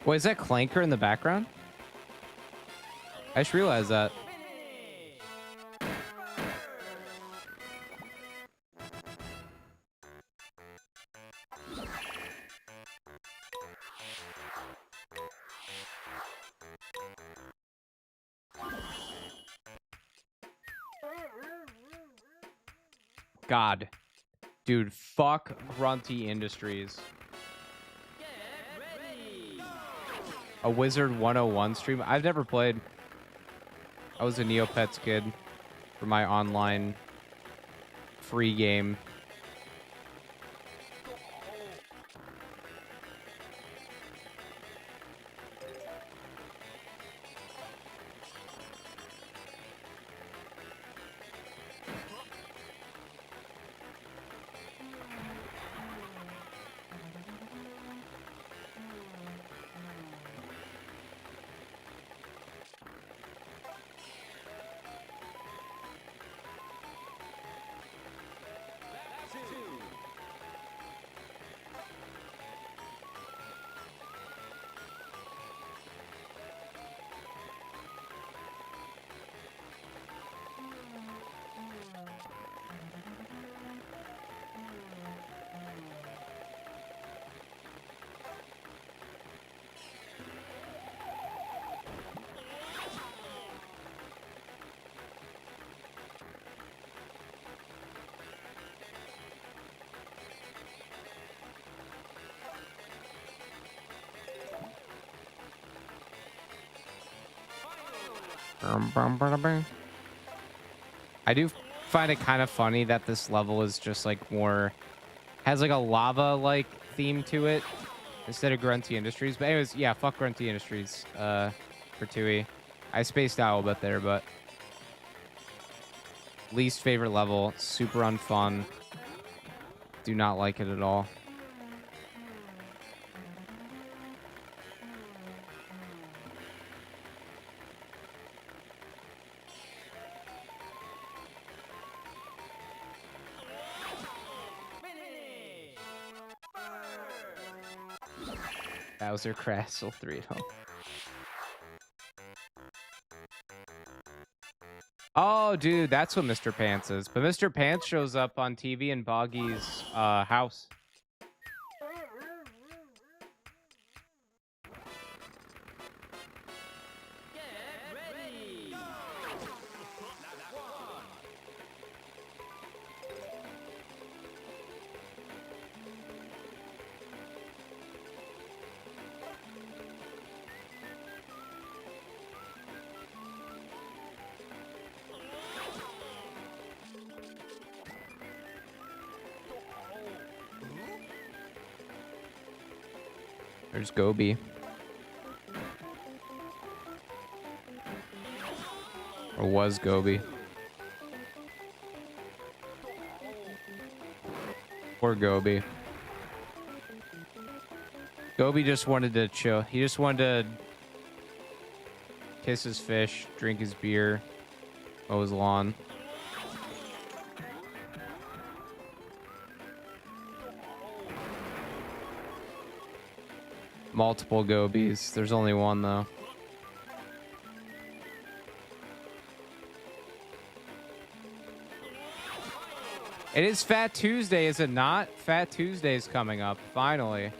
Wait, is that Clanker in the background? I just realized that. God. Dude, fuck Grunty Industries. A Wizard 101 stream? I've never played. I was a Neopets kid for my online free game. I do find it kind of funny that this level is just like more has like a lava like theme to it instead of Grunty Industries. But anyways, yeah, fuck Grunty Industries. For Tui, I spaced out a bit there, but least favorite level, super unfun. Do not like it at all. Bowser Castle 3 at home. Oh, dude, that's what Mr. Pants is. But Mr. Pants shows up on TV in Boggy's house. There's Gobi. Or was Gobi. Poor Gobi. Gobi just wanted to chill. He just wanted to kiss his fish, drink his beer, mow his lawn. Multiple Gobis. There's only one, though. It is Fat Tuesday, is it not? Fat Tuesday is coming up, finally.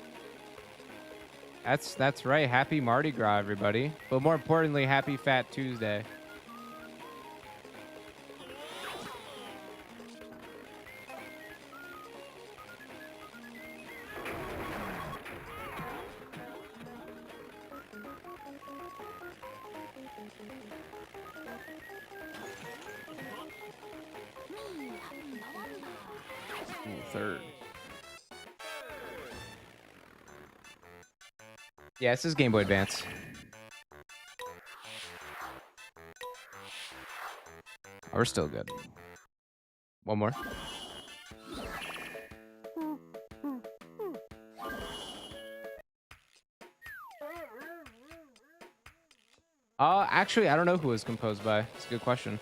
That's right. Happy Mardi Gras, everybody. But more importantly, happy Fat Tuesday. Third. Yeah, this is Game Boy Advance. Oh, we're still good. One more. Actually, I don't know who it was composed by. It's a good question.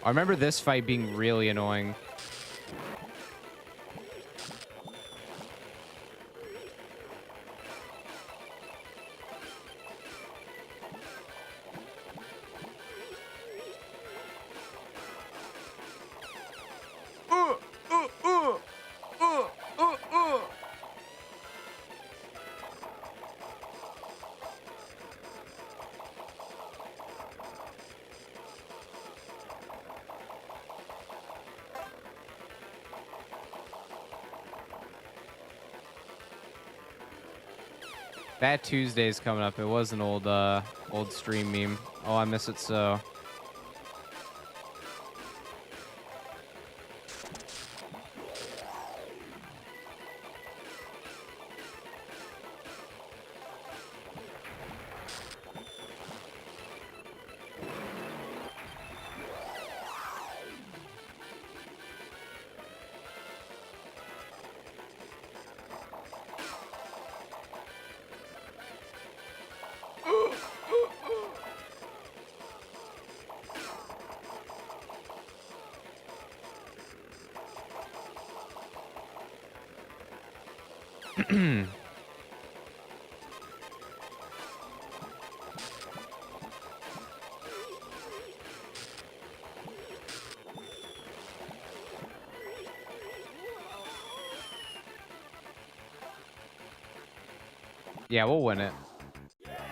I remember this fight being really annoying. Fat Tuesday's coming up. It was an old stream meme. Oh, I miss it so. Yeah, we'll win it.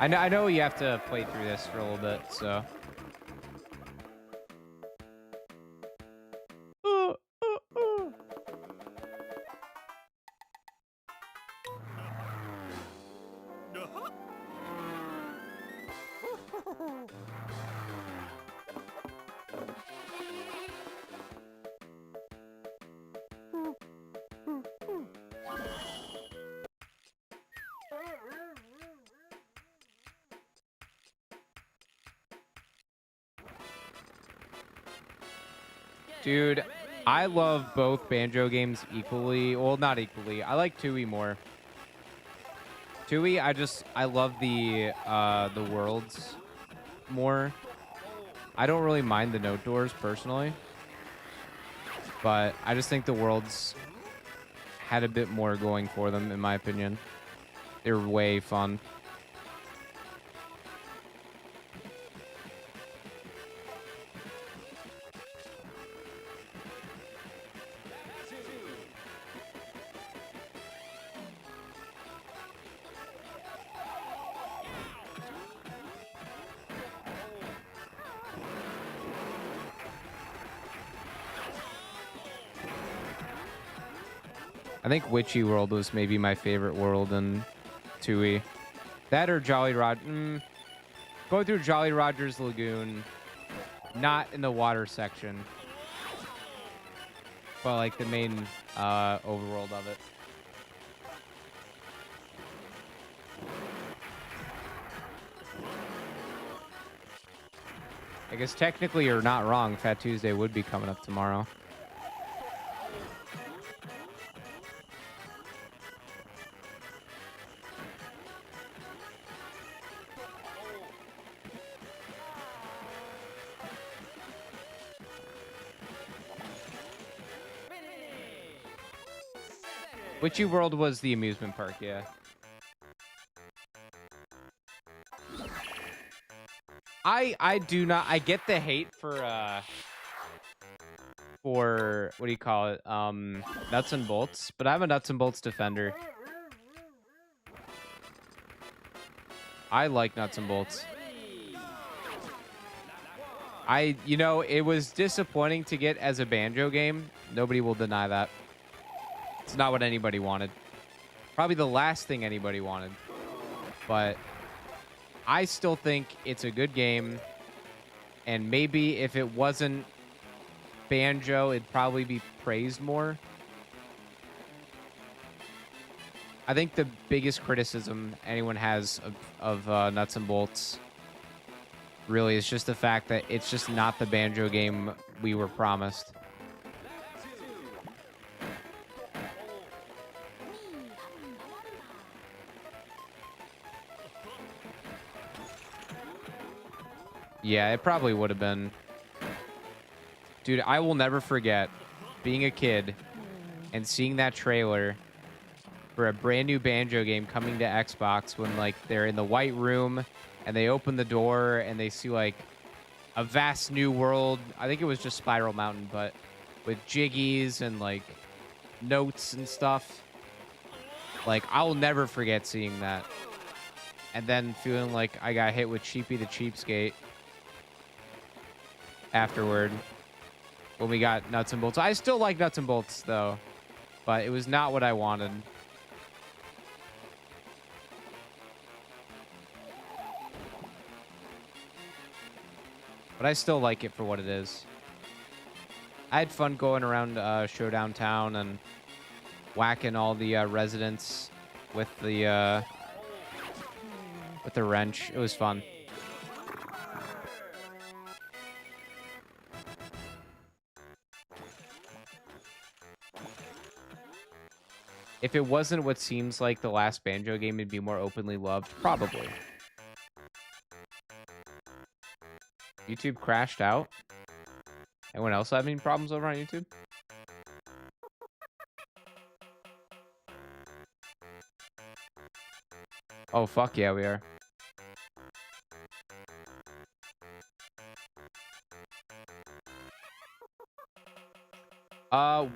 I know you have to play through this for a little bit, so. Dude, I love both Banjo games equally. Well, not equally. I like Tui more. Tui, I love the worlds more. I don't really mind the note doors personally, but I just think the worlds had a bit more going for them, in my opinion. They're way fun. I think Witchy World was maybe my favorite world in Tui. That or Jolly Roger. Going through Jolly Roger's Lagoon, not in the water section, but like the main overworld of it. I guess technically you're not wrong. Fat Tuesday would be coming up tomorrow. Witchy World was the amusement park, yeah. I do not. I get the hate for what do you call it? Nuts and bolts, but I'm a nuts and bolts defender. I like nuts and bolts. It was disappointing to get as a Banjo game. Nobody will deny that. It's not what anybody wanted. Probably the last thing anybody wanted. But I still think it's a good game. And maybe if it wasn't Banjo, it'd probably be praised more. I think the biggest criticism anyone has of Nuts and Bolts really is just the fact that it's just not the Banjo game we were promised. Yeah, it probably would have been. Dude, I will never forget being a kid and seeing that trailer for a brand new Banjo game coming to Xbox when, like, they're in the white room and they open the door and they see, like, a vast new world. I think it was just Spiral Mountain, but with jiggies and, like, notes and stuff. Like, I'll never forget seeing that. And then feeling like I got hit with Cheapy the Cheapskate afterward when we got Nuts and Bolts. I still like Nuts and Bolts, though, but it was not what I wanted. But I still like it for what it is. I had fun going around Showdown Town and whacking all the residents with the wrench. It was fun. If it wasn't what seems like the last Banjo game, it'd be more openly loved. Probably. YouTube crashed out. Anyone else have any problems over on YouTube? Oh, fuck yeah, we are.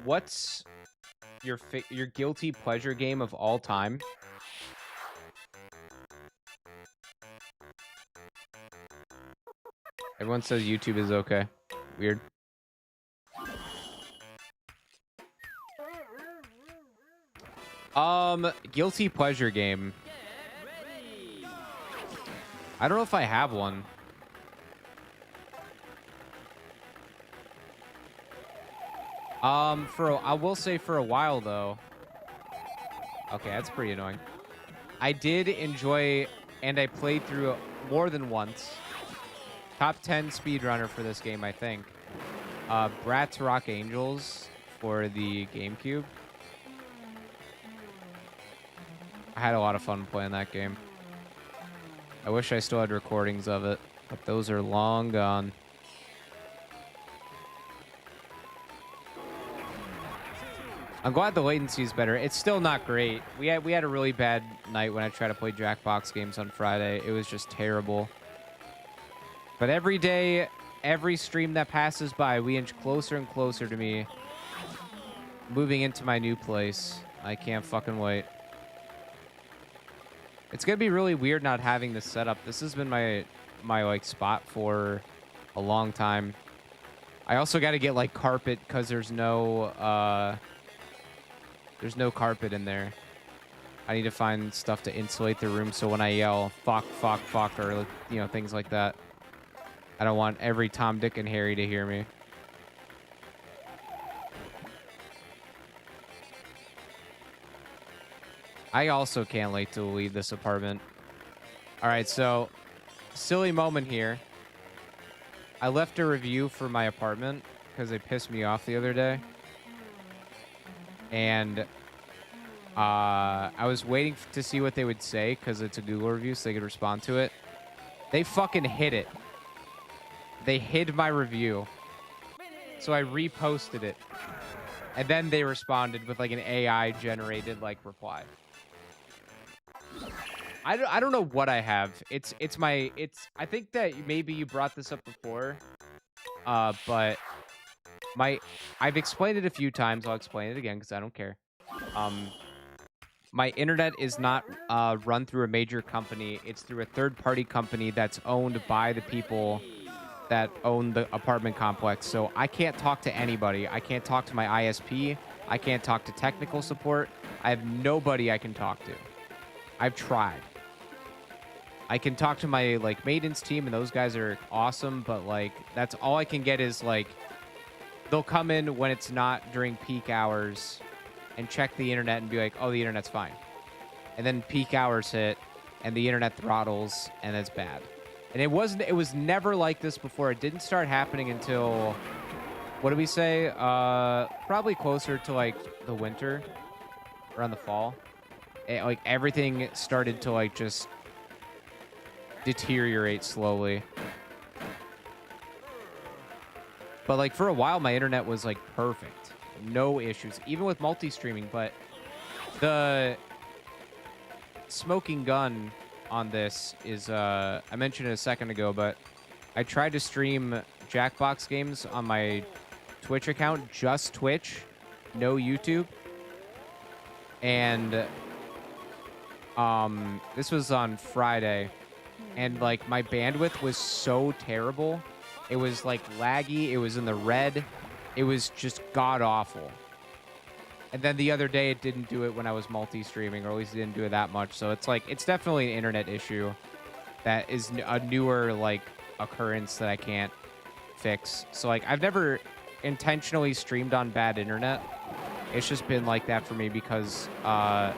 What's your guilty pleasure game of all time? Everyone says YouTube is okay. Weird. Guilty pleasure game. I don't know if I have one. I will say for a while though. Okay, that's pretty annoying. I did enjoy, and I played through more than once. Top 10 speedrunner for this game, I think. Bratz Rock Angels for the GameCube. I had a lot of fun playing that game. I wish I still had recordings of it, but those are long gone. I'm glad the latency is better. It's still not great. We had a really bad night when I tried to play Jackbox games on Friday. It was just terrible. But every day, every stream that passes by, we inch closer and closer to me moving into my new place. I can't fucking wait. It's gonna be really weird not having this set up. This has been my like spot for a long time. I also got to get like carpet because there's no carpet in there. I need to find stuff to insulate the room so when I yell fuck, fuck, fuck, or you know, things like that, I don't want every Tom, Dick, and Harry to hear me. I also can't wait to leave this apartment. All right, so silly moment here. I left a review for my apartment because they pissed me off the other day. And I was waiting to see what they would say because it's a Google review so they could respond to it. They fucking hid it. They hid my review. So I reposted it. And then they responded with like an AI generated like reply. I don't know what I have. I think that maybe you brought this up before. But I've explained it a few times. I'll explain it again because I don't care. My internet is not run through a major company. It's through a third-party company that's owned by the people that own the apartment complex. So I can't talk to anybody. I can't talk to my ISP. I can't talk to technical support. I have nobody I can talk to. I've tried. I can talk to my like maintenance team, and those guys are awesome. But like, that's all I can get is like, they'll come in when it's not during peak hours and check the internet and be like, oh, the internet's fine. And then peak hours hit and the internet throttles and it's bad. And it was never like this before. It didn't start happening until, what did we say? Probably closer to like the winter, around the fall. Like everything started to like just deteriorate slowly. But like for a while, my internet was like perfect. No issues, even with multi-streaming. But the smoking gun on this is, I mentioned it a second ago, but I tried to stream Jackbox games on my Twitch account, just Twitch, no YouTube. And this was on Friday. And like my bandwidth was so terrible. It was like laggy. It was in the red. It was just god awful. And then the other day it didn't do it when I was multi-streaming, or at least it didn't do it that much. So it's like, it's definitely an internet issue that is a newer like occurrence that I can't fix. So like I've never intentionally streamed on bad internet. It's just been like that for me because the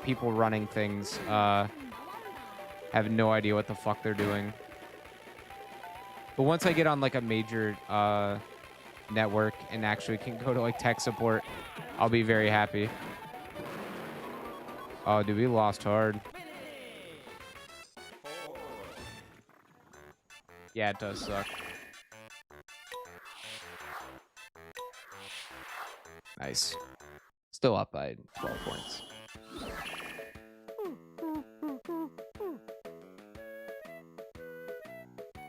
people running things have no idea what the fuck they're doing. But once I get on like a major network and actually can go to like tech support, I'll be very happy. Oh, dude, we lost hard. Yeah, it does suck. Nice. Still up by 12 points.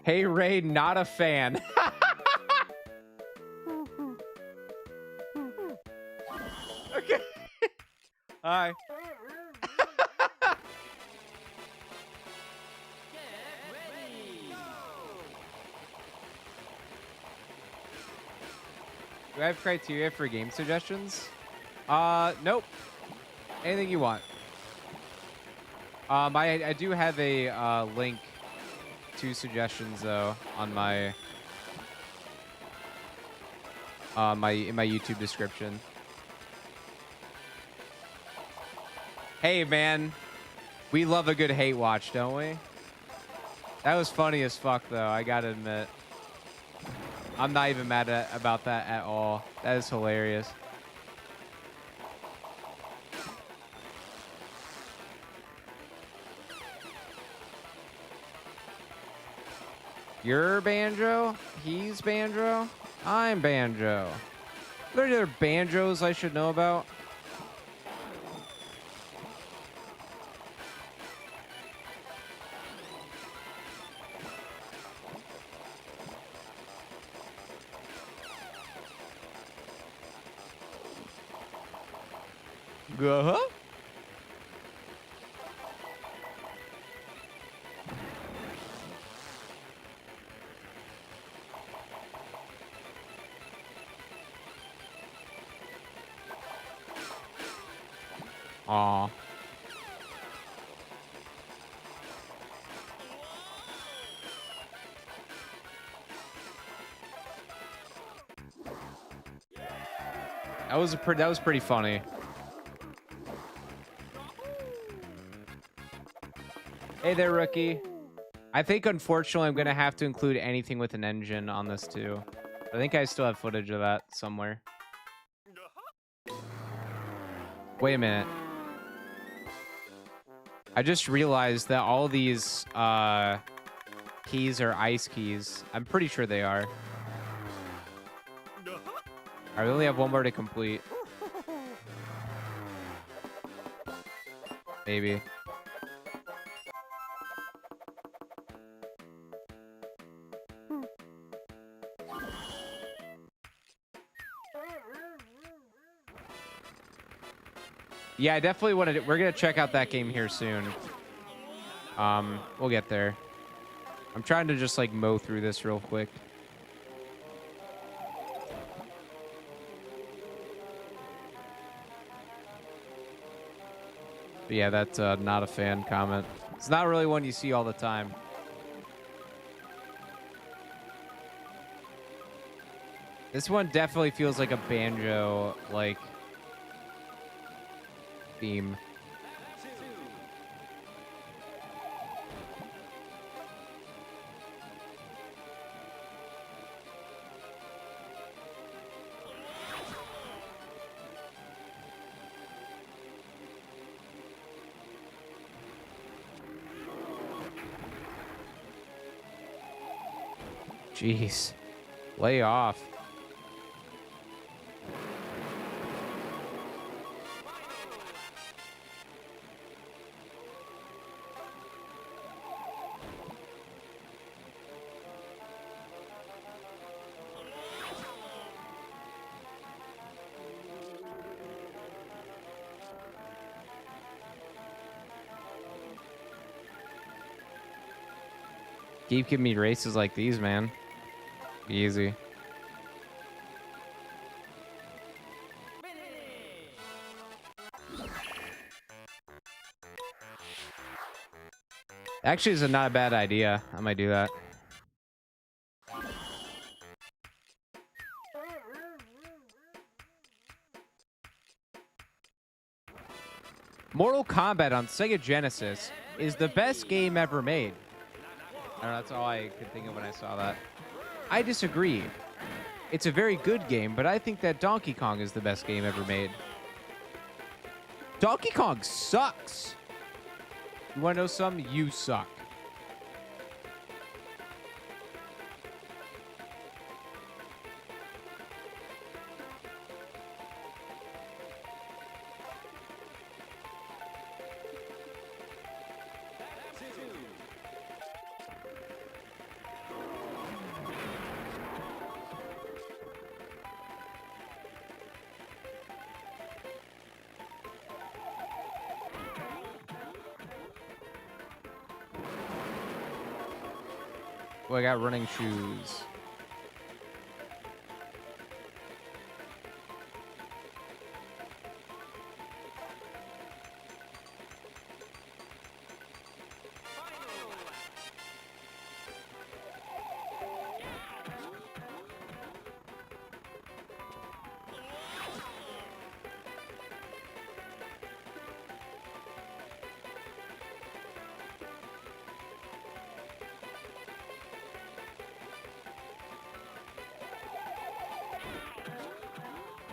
Hey, Ray, not a fan. Okay. Hi. Do I have criteria for game suggestions? Nope. Anything you want. I do have a link to suggestions though on my in my YouTube description. Hey man, we love a good hate watch, don't we? That was funny as fuck though, I gotta admit. I'm not even mad about that at all. That is hilarious. You're Banjo? He's Banjo? I'm Banjo. Are there any other Banjos I should know about? Uh-huh. Aw. That was pretty funny. Hey there, rookie. I think unfortunately I'm gonna have to include anything with an engine on this too. I think I still have footage of that somewhere. Wait a minute. I just realized that all these keys are ice keys. I'm pretty sure they are. I only have one more to complete. Maybe. Yeah, I definitely wanted to. We're gonna check out that game here soon. We'll get there. I'm trying to just like mow through this real quick. But yeah, that's not a fan comment. It's not really one you see all the time. This one definitely feels like a Banjo like theme. Jeez. Lay off. Keep giving me races like these, man. Easy. Actually, it's not a bad idea. I might do that. Mortal Kombat on Sega Genesis is the best game ever made. I don't know, that's all I could think of when I saw that. I disagree. It's a very good game, but I think that Donkey Kong is the best game ever made. Donkey Kong sucks. You want to know something? You suck. Oh, I got running shoes.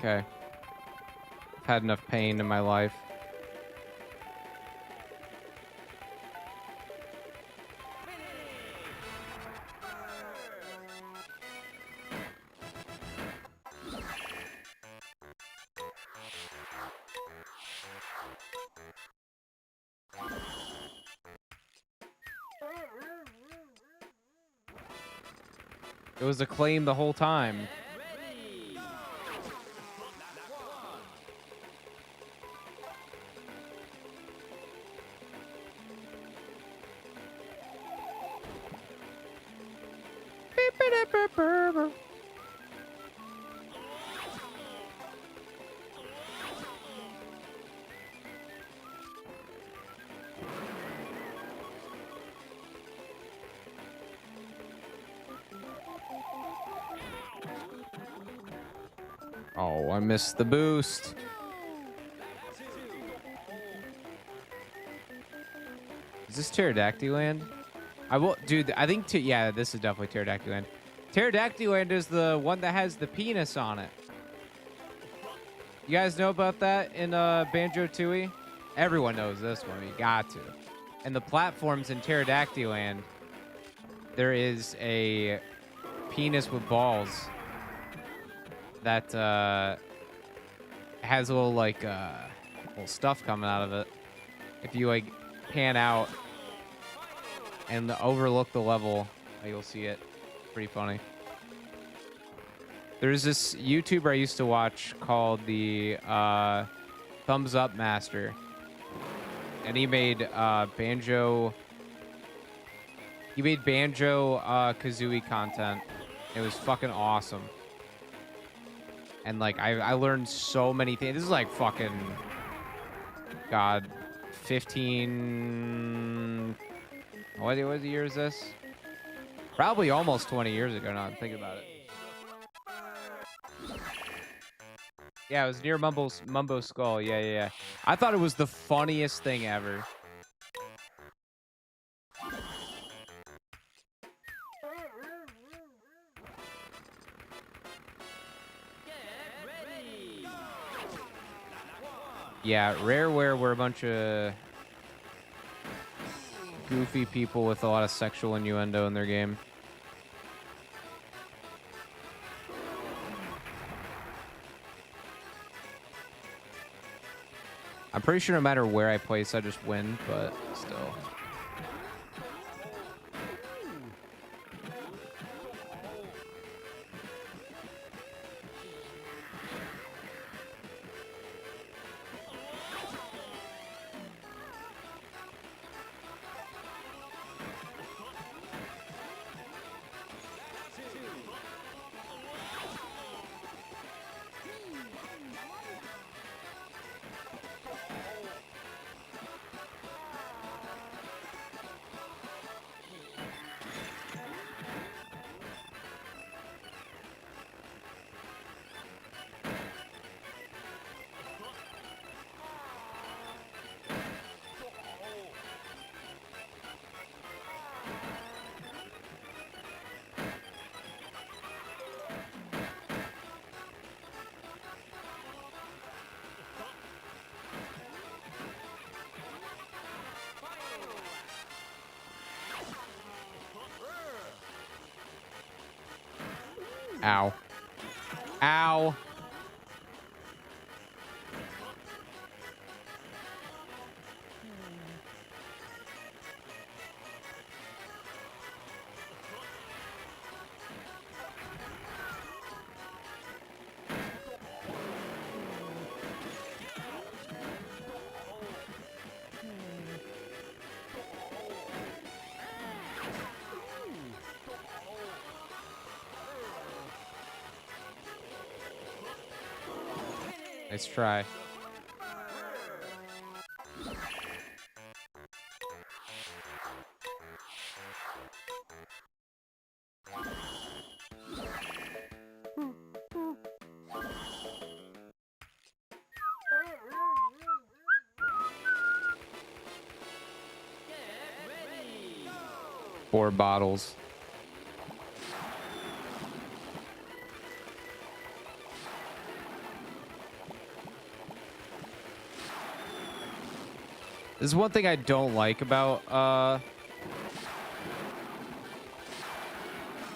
Okay. I've had enough pain in my life. It was a claim the whole time. Oh, I missed the boost. Is this Pterodactyl Land? I will, dude. I think, yeah, this is definitely Pterodactyl Land. Pterodactyl Land is the one that has the penis on it. You guys know about that in Banjo Tooie? Everyone knows this one. You got to. And the platforms in Pterodactyl Land, there is a penis with balls that has a little like little stuff coming out of it. If you like pan out and overlook the level, you'll see it. Pretty funny. There's this YouTuber I used to watch called the Thumbs Up Master, and he made Banjo. He made Banjo Kazooie content. It was fucking awesome. And like I learned so many things. This is like fucking God, 15. What year is this? Probably almost 20 years ago now. I'm thinking about it. Yeah, it was near Mumbo Skull. Yeah. I thought it was the funniest thing ever. Yeah, Rareware were a bunch of goofy people with a lot of sexual innuendo in their game. I'm pretty sure no matter where I place, I just win, but still. Ow. Ow. Nice try. Four bottles. This is one thing I don't like about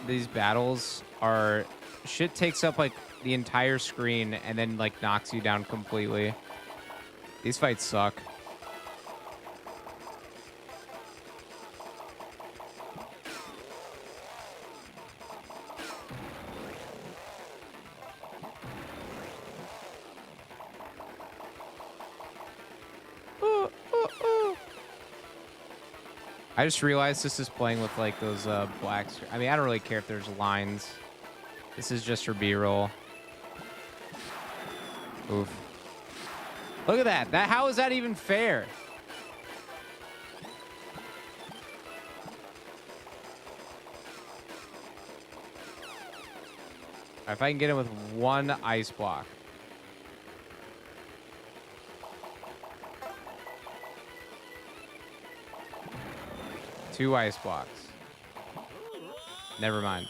these battles are shit takes up like the entire screen and then like knocks you down completely. These fights suck. I just realized this is playing with like those black. I mean, I don't really care if there's lines. This is just for B-roll. Oof. Look at that. How is that even fair? All right, if I can get him with one ice block. Two ice blocks. Never mind.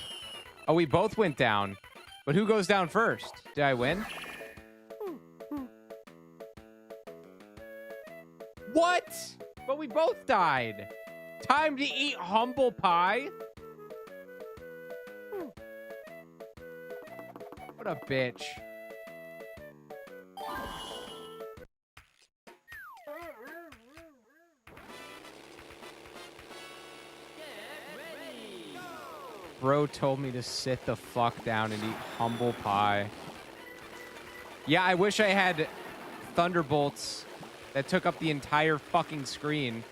Oh, we both went down. But who goes down first? Did I win? What? But we both died. Time to eat humble pie? What a bitch. Bro told me to sit the fuck down and eat humble pie. Yeah, I wish I had thunderbolts that took up the entire fucking screen.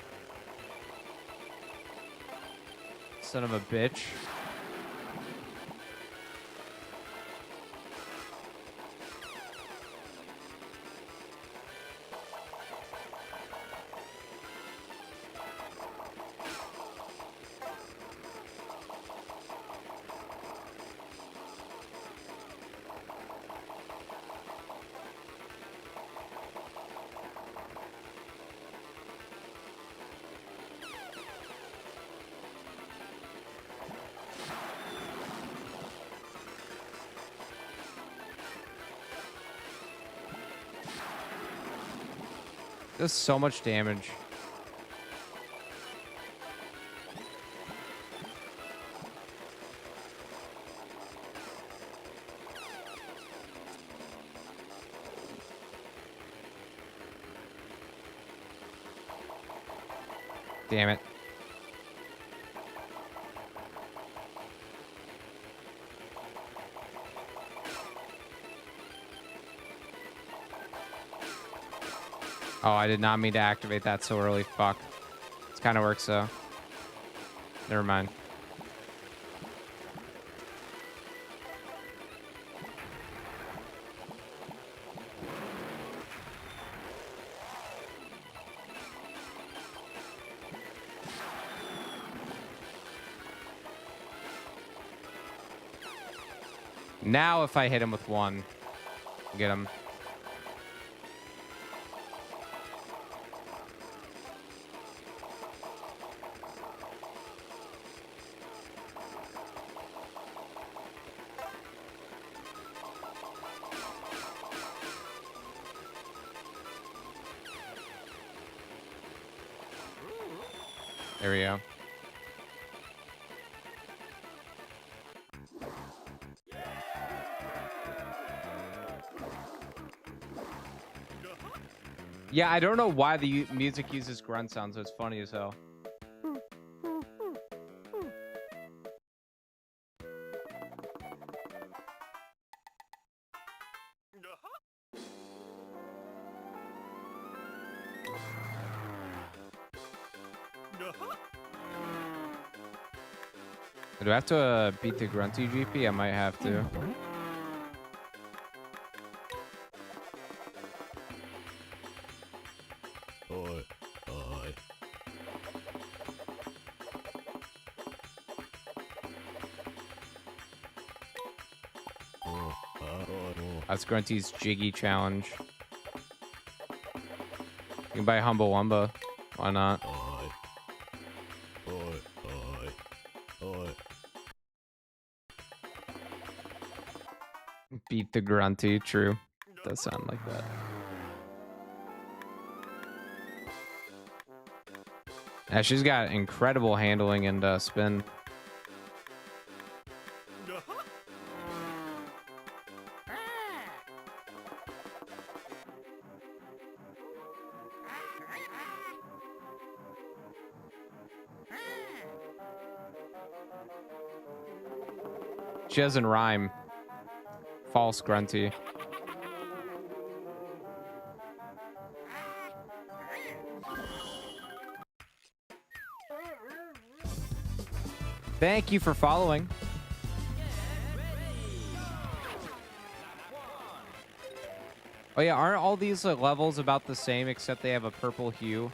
Son of a bitch. Does so much damage. Damn it. Oh, I did not mean to activate that so early. Fuck. This kind of works, though. Never mind. Now if I hit him with one, get him. There we go. Yeah, I don't know why the music uses grunt sounds, so it's funny as hell. Do I have to beat the grunty GP? I might have to. That's Grunty's Jiggy challenge. You can buy Humble Wumba. Why not? Beat the Grunty, true. Does sound like that. Yeah, she's got incredible handling and spin. She doesn't rhyme. False grunty. Thank you for following. Oh yeah, aren't all these levels about the same except they have a purple hue?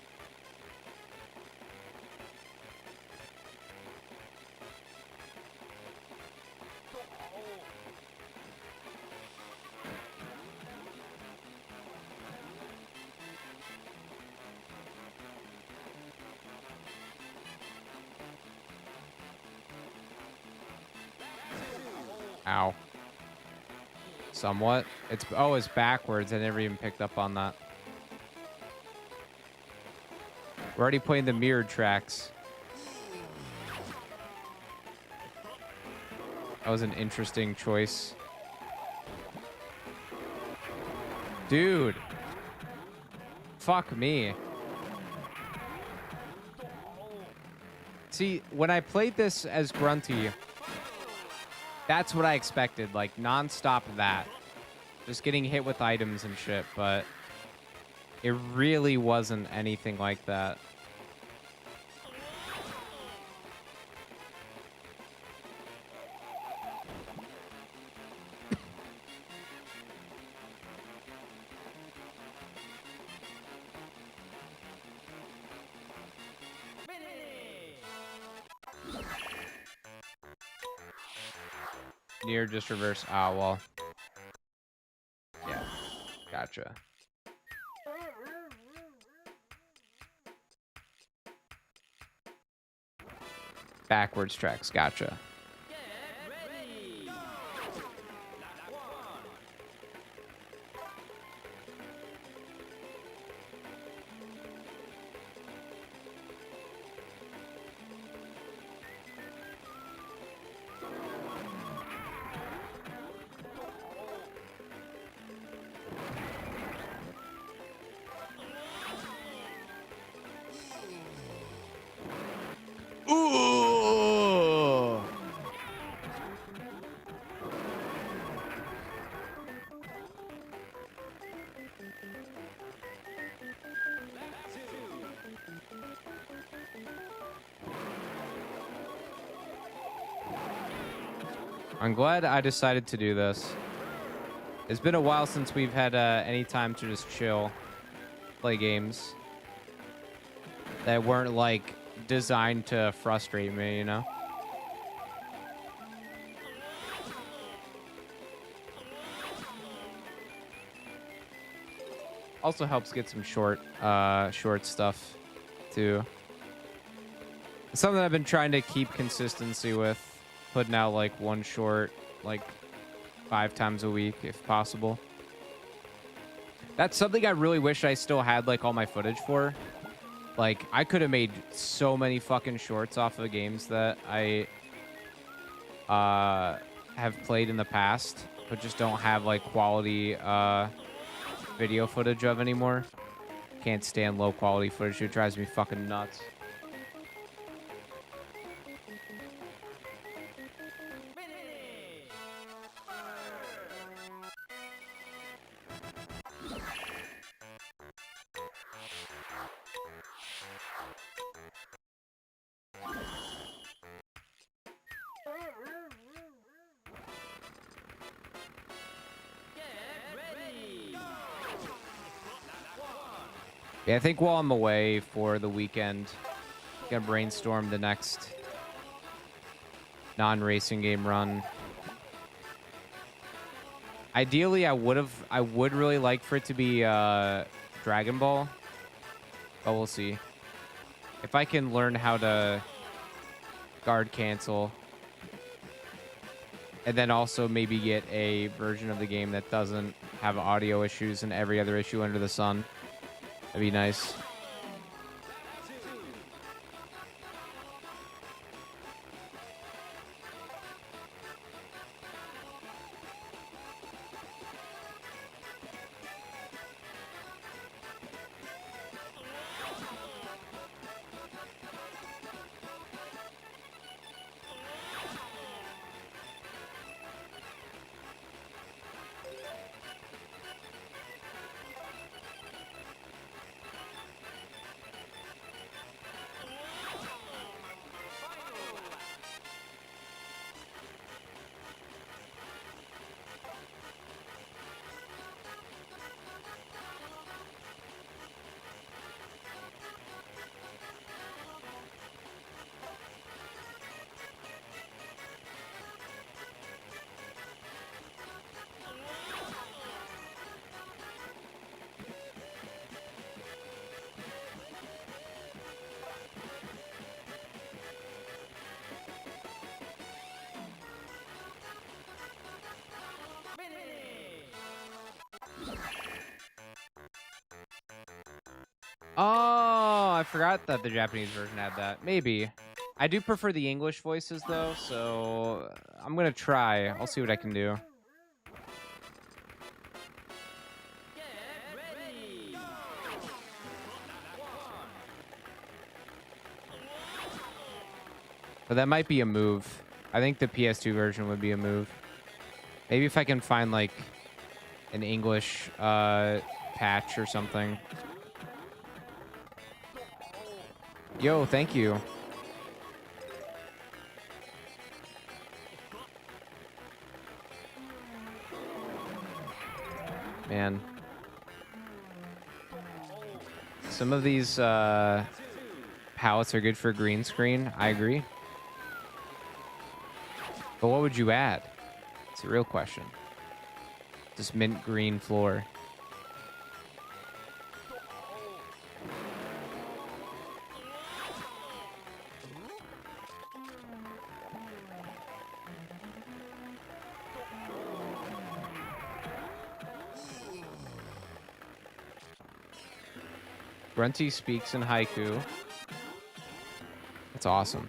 Ow. Somewhat. It's backwards. I never even picked up on that. We're already playing the mirrored tracks. That was an interesting choice. Dude. Fuck me. See, when I played this as Grunty, that's what I expected. Like, non-stop that. Just getting hit with items and shit, but it really wasn't anything like that. Near just reverse. Ah, well. Yeah. Gotcha. Backwards tracks. Gotcha. Ooh. I'm glad I decided to do this. It's been a while since we've had any time to just chill, play games that weren't like designed to frustrate me, you know? Also helps get some short stuff too. It's something I've been trying to keep consistency with, putting out like one short like 5 times a week if possible. That's something I really wish I still had like all my footage for. Like, I could have made so many fucking shorts off of games that I have played in the past, but just don't have like quality video footage of anymore. Can't stand low quality footage. It drives me fucking nuts. Yeah, I think while I'm away for the weekend, I'm gonna brainstorm the next non-racing game run. Ideally, I would really like for it to be Dragon Ball, but we'll see. If I can learn how to guard cancel, and then also maybe get a version of the game that doesn't have audio issues and every other issue under the sun. That'd be nice. Oh, I forgot that the Japanese version had that. Maybe. I do prefer the English voices though, so I'm gonna try. I'll see what I can do. But that might be a move. I think the PS2 version would be a move. Maybe if I can find like an English patch or something. Yo, thank you. Man. Some of these palettes are good for green screen. I agree. But what would you add? It's a real question. Just mint green floor. Grunty speaks in haiku. That's awesome.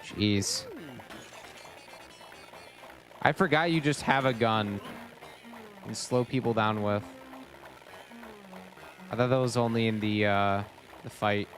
Jeez. I forgot you just have a gun and slow people down with. I thought that was only in the fight.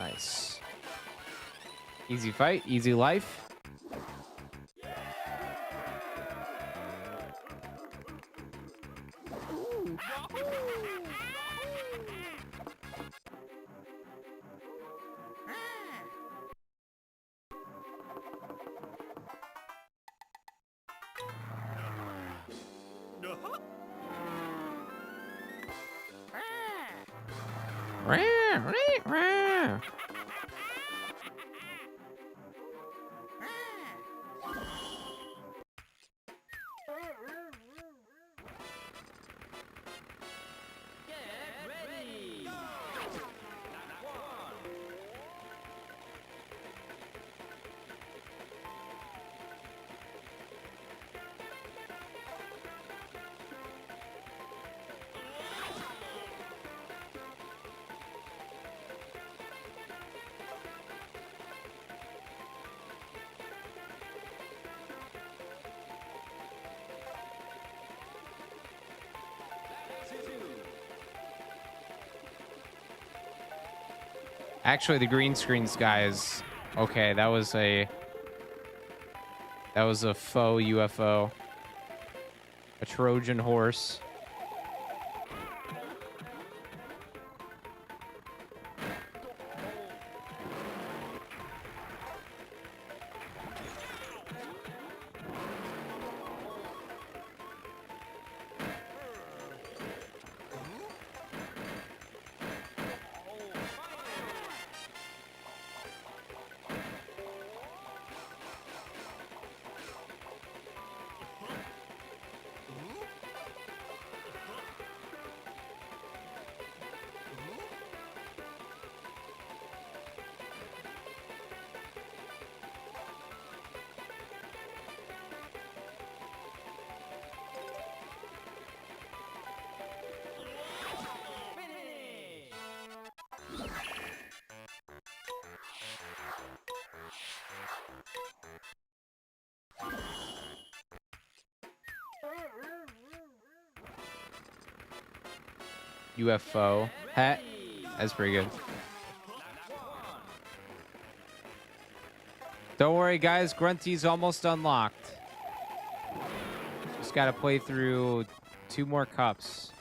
Nice. Easy fight, easy life. Actually, the green screen guy is okay. That was a faux UFO, a Trojan horse. UFO. Hat. That's pretty good. Don't worry, guys. Grunty's almost unlocked. Just got to play through 2 more cups.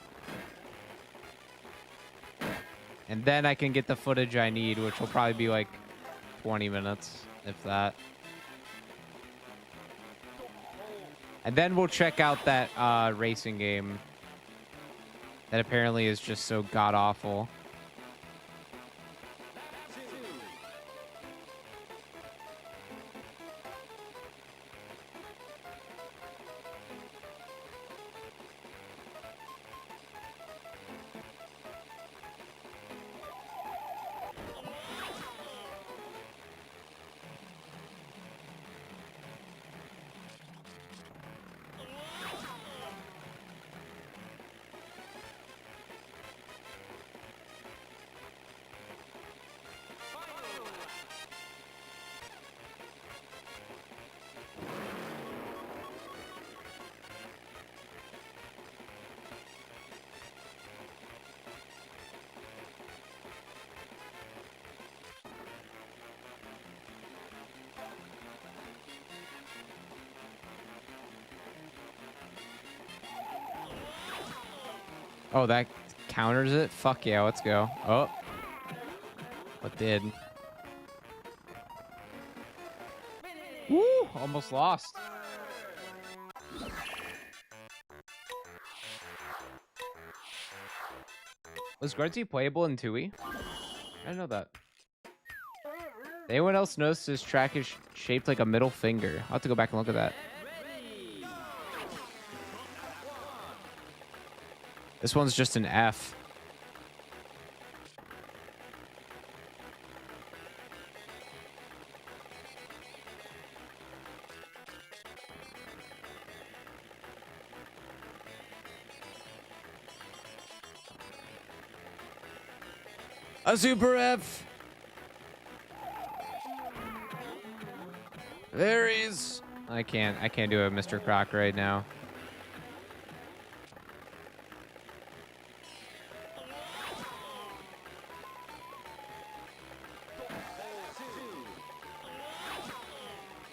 And then I can get the footage I need, which will probably be like 20 minutes, if that. And then we'll check out that racing game that apparently is just so god-awful. Oh, that counters it? Fuck yeah, let's go. Oh. What did? Woo! Almost lost. Was Grunty playable in Tui? I didn't know that. Anyone else notice this track is shaped like a middle finger? I'll have to go back and look at that. This one's just an F. A super F. There is. I can't do a Mr. Croc right now.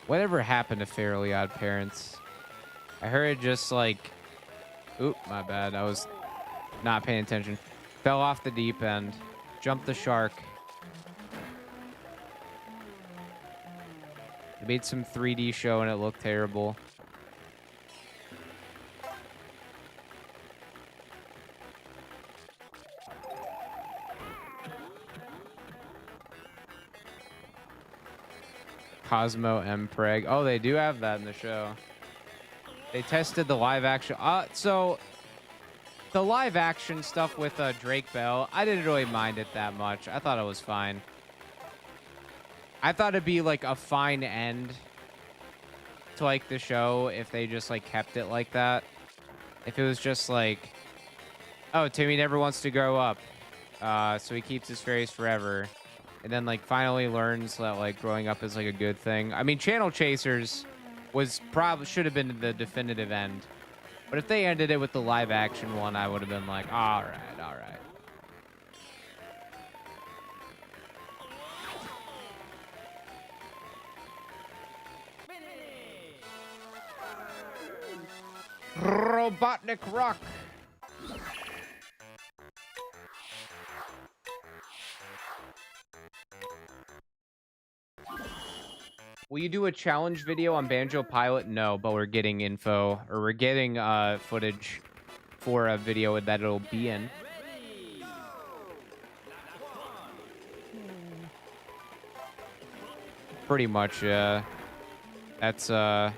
Whatever happened to Fairly Odd Parents? I heard it just like... Oop, my bad. I was not paying attention. Fell off the deep end. Jumped the shark. They made some 3D show and it looked terrible. Cosmo M. Preg. Oh, they do have that in the show. They tested the live action. So the live action stuff with Drake Bell, I didn't really mind it that much. I thought it was fine. I thought it'd be like a fine end to like the show if they just like kept it like that. If it was just like, oh, Timmy never wants to grow up, so he keeps his fairies forever. And then, like, finally learns that, like, growing up is, like, a good thing. I mean, Channel Chasers should have been the definitive end. But if they ended it with the live-action one, I would have been like, all right, all right. Robotnik Rock. Will you do a challenge video on Banjo Pilot? No, but we're getting info, or we're getting footage for a video that it'll be in. Pretty much, yeah. That's a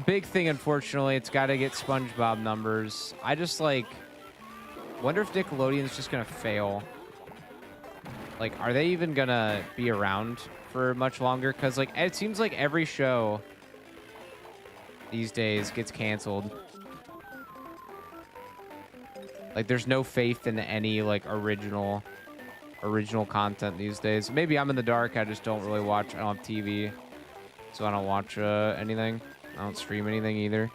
big thing, unfortunately. It's got to get SpongeBob numbers. I just, like, wonder if Nickelodeon's just going to fail. Like, are they even going to be around for much longer? Because, like, it seems like every show these days gets canceled. Like, there's no faith in any, like, original content these days. Maybe I'm in the dark. I just don't really watch. I don't have TV, so I don't watch anything. I don't stream anything either.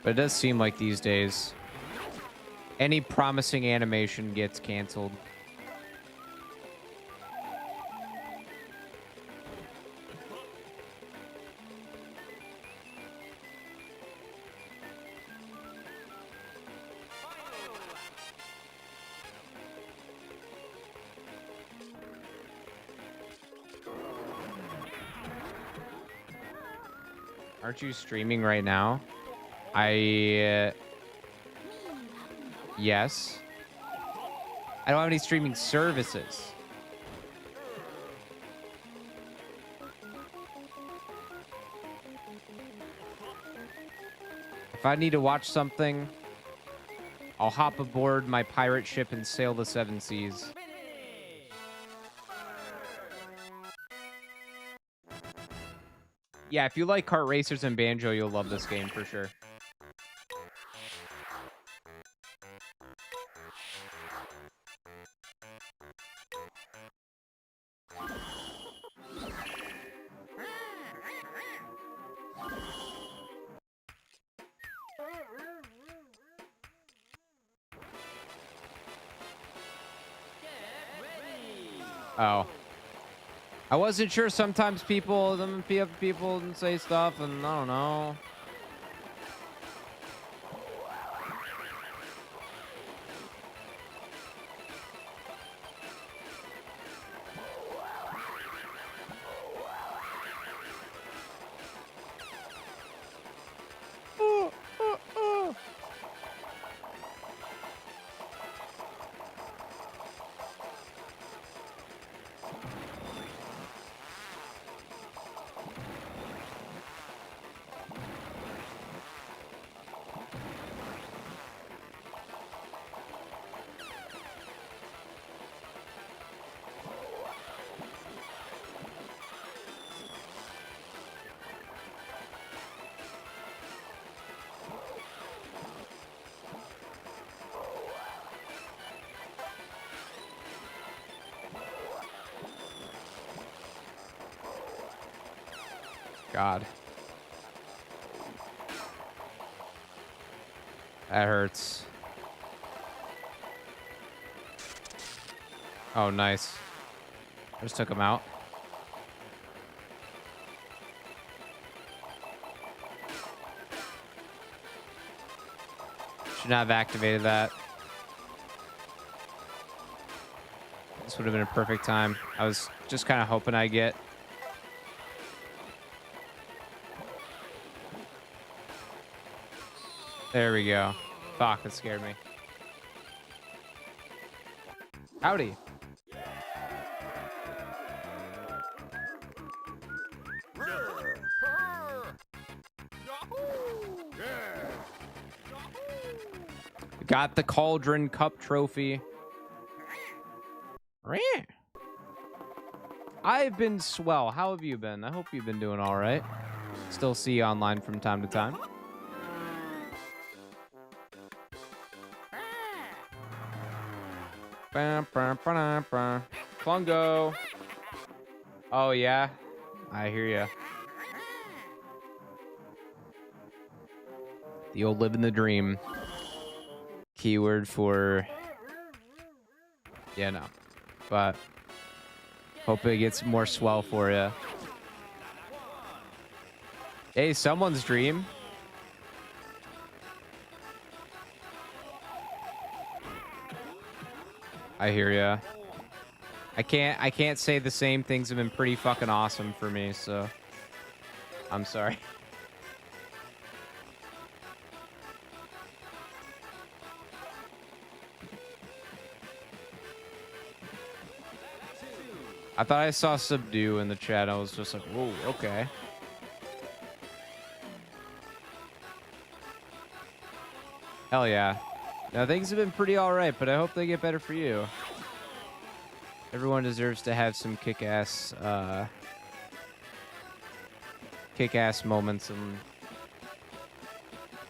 But it does seem like these days, any promising animation gets canceled. Aren't you streaming right now? Yes. I don't have any streaming services. If I need to watch something, I'll hop aboard my pirate ship and sail the seven seas. Yeah, if you like kart racers and Banjo, you'll love this game for sure. Oh. I wasn't sure. Sometimes people say stuff, and I don't know. God. That hurts. Oh, nice. I just took him out. Should not have activated that. This would have been a perfect time. I was just kind of hoping I'd get. There we go. Fuck, that scared me. Howdy. Got the Cauldron Cup trophy. I've been swell. How have you been? I hope you've been doing all right. Still see you online from time to time. Fungo. Oh, yeah. I hear ya. The old living the dream. Keyword for... Yeah, no. But... Hope it gets more swell for you. Hey, someone's dream. I hear ya. I can't say the same things have been pretty fucking awesome for me, so I'm sorry. I thought I saw Subdue in the chat. I was just like, whoa, okay. Hell yeah. Now, things have been pretty alright, but I hope they get better for you. Everyone deserves to have some kick-ass moments and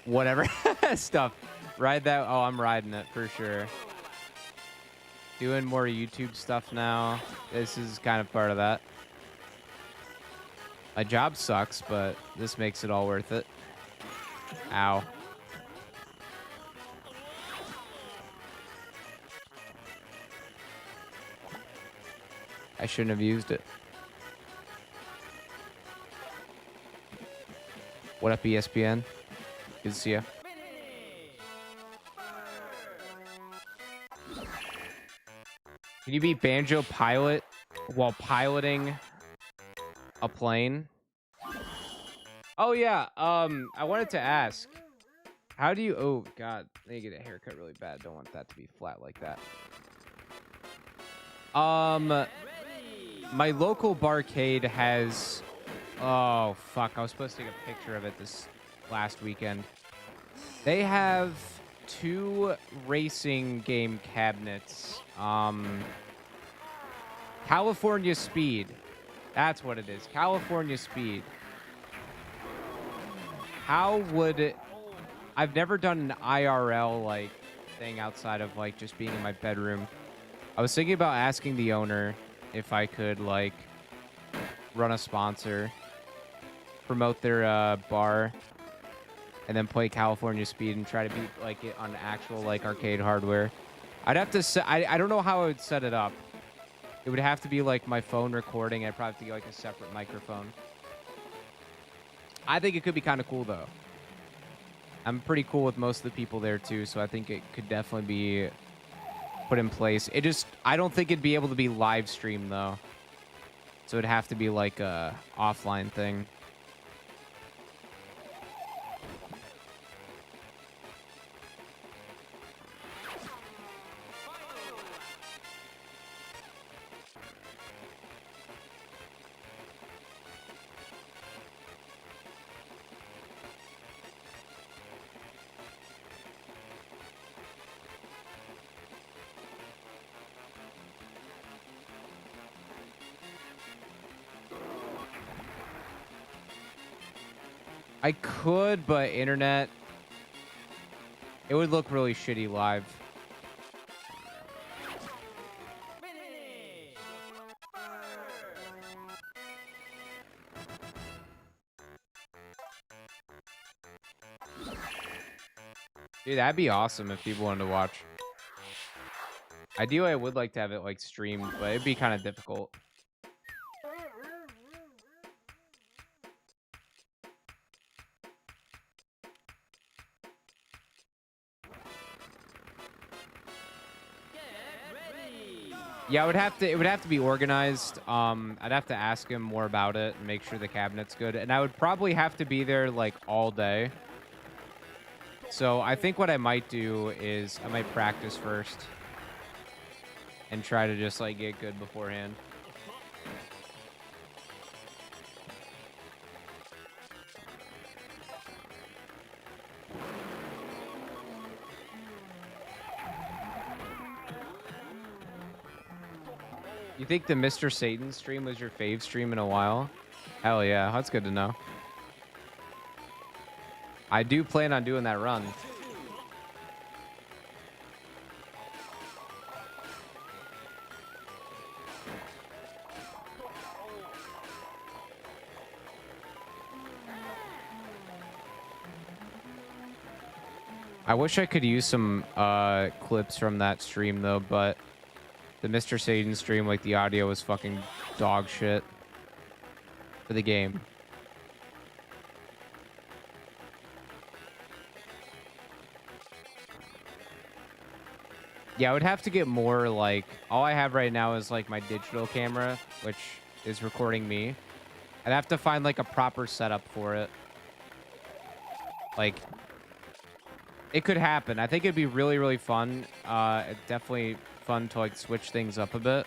whatever stuff. Ride that. Oh, I'm riding it for sure. Doing more YouTube stuff now. This is kind of part of that. My job sucks, but this makes it all worth it. Ow. I shouldn't have used it. What up, ESPN? Good to see you. Can you beat Banjo Pilot while piloting a plane? Oh yeah. I wanted to ask, how do you? Oh God, I need to get a haircut really bad. Don't want that to be flat like that. My local barcade has. Oh fuck! I was supposed to take a picture of it this last weekend. They have 2 racing game cabinets. California Speed. That's what it is. California Speed. How would it... I've never done an IRL like thing outside of like just being in my bedroom. I was thinking about asking the owner if I could like run a sponsor, promote their bar, and then play California Speed and try to beat like it on actual like arcade hardware. I'd have to set, I don't know how I would set it up. It would have to be like my phone recording. I'd probably have to get like a separate microphone. I think it could be kind of cool though. I'm pretty cool with most of the people there too, so I think it could definitely be put in place. It just, I don't think it'd be able to be live streamed though. So it'd have to be like a offline thing. I could, but internet, it would look really shitty live. Dude, that'd be awesome if people wanted to watch. Ideally, I would like to have it like streamed, but it'd be kind of difficult. Yeah, it would have to be organized. I'd have to ask him more about it and make sure the cabinet's good. And I would probably have to be there like all day. So I think what I might do is I might practice first and try to just like get good beforehand. You think the Mr. Satan stream was your fave stream in a while? Hell yeah, that's good to know. I do plan on doing that run. I wish I could use some clips from that stream though, but the Mr. Satan stream, like the audio was fucking dog shit for the game. Yeah, I would have to get more like, all I have right now is like my digital camera, which is recording me. I'd have to find like a proper setup for it. Like, it could happen. I think it'd be really, really fun. Definitely fun to like switch things up a bit.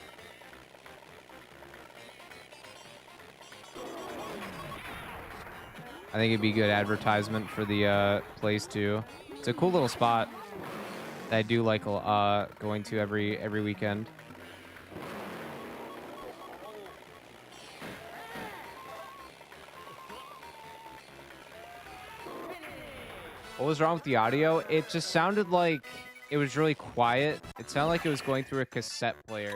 I think it'd be good advertisement for the place too. It's a cool little spot that I do like going to every weekend. What was wrong with the audio? It just sounded like it was really quiet. It sounded like it was going through a cassette player.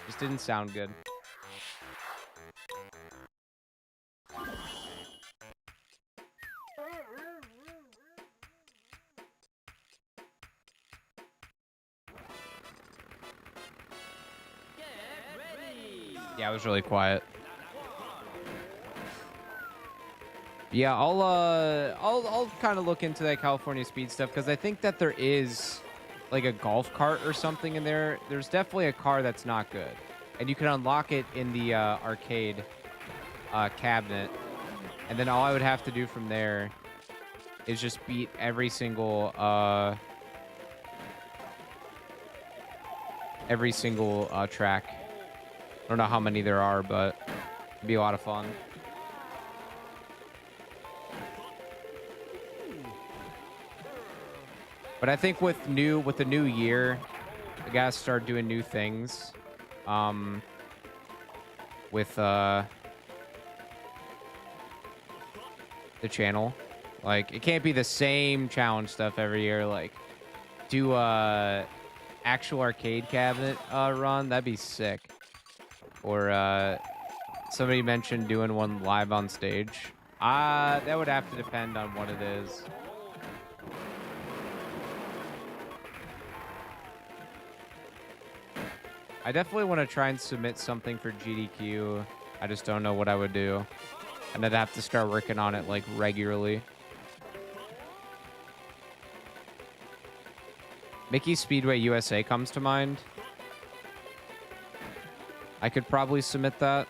Just didn't sound good. Yeah, it was really quiet. Yeah, I'll kind of look into that California speed stuff because I think that there is like a golf cart or something in there. There's definitely a car that's not good, and you can unlock it in the arcade cabinet, and then all I would have to do from there is just beat every single track. I don't know how many there are, but it'd be a lot of fun. But I think with the new year, I gotta start doing new things. With the channel. Like it can't be the same challenge stuff every year. Like do actual arcade cabinet run. That'd be sick. Or somebody mentioned doing one live on stage. That would have to depend on what it is. I definitely want to try and submit something for GDQ. I just don't know what I would do. And I'd have to start working on it like regularly. Mickey Speedway USA comes to mind. I could probably submit that.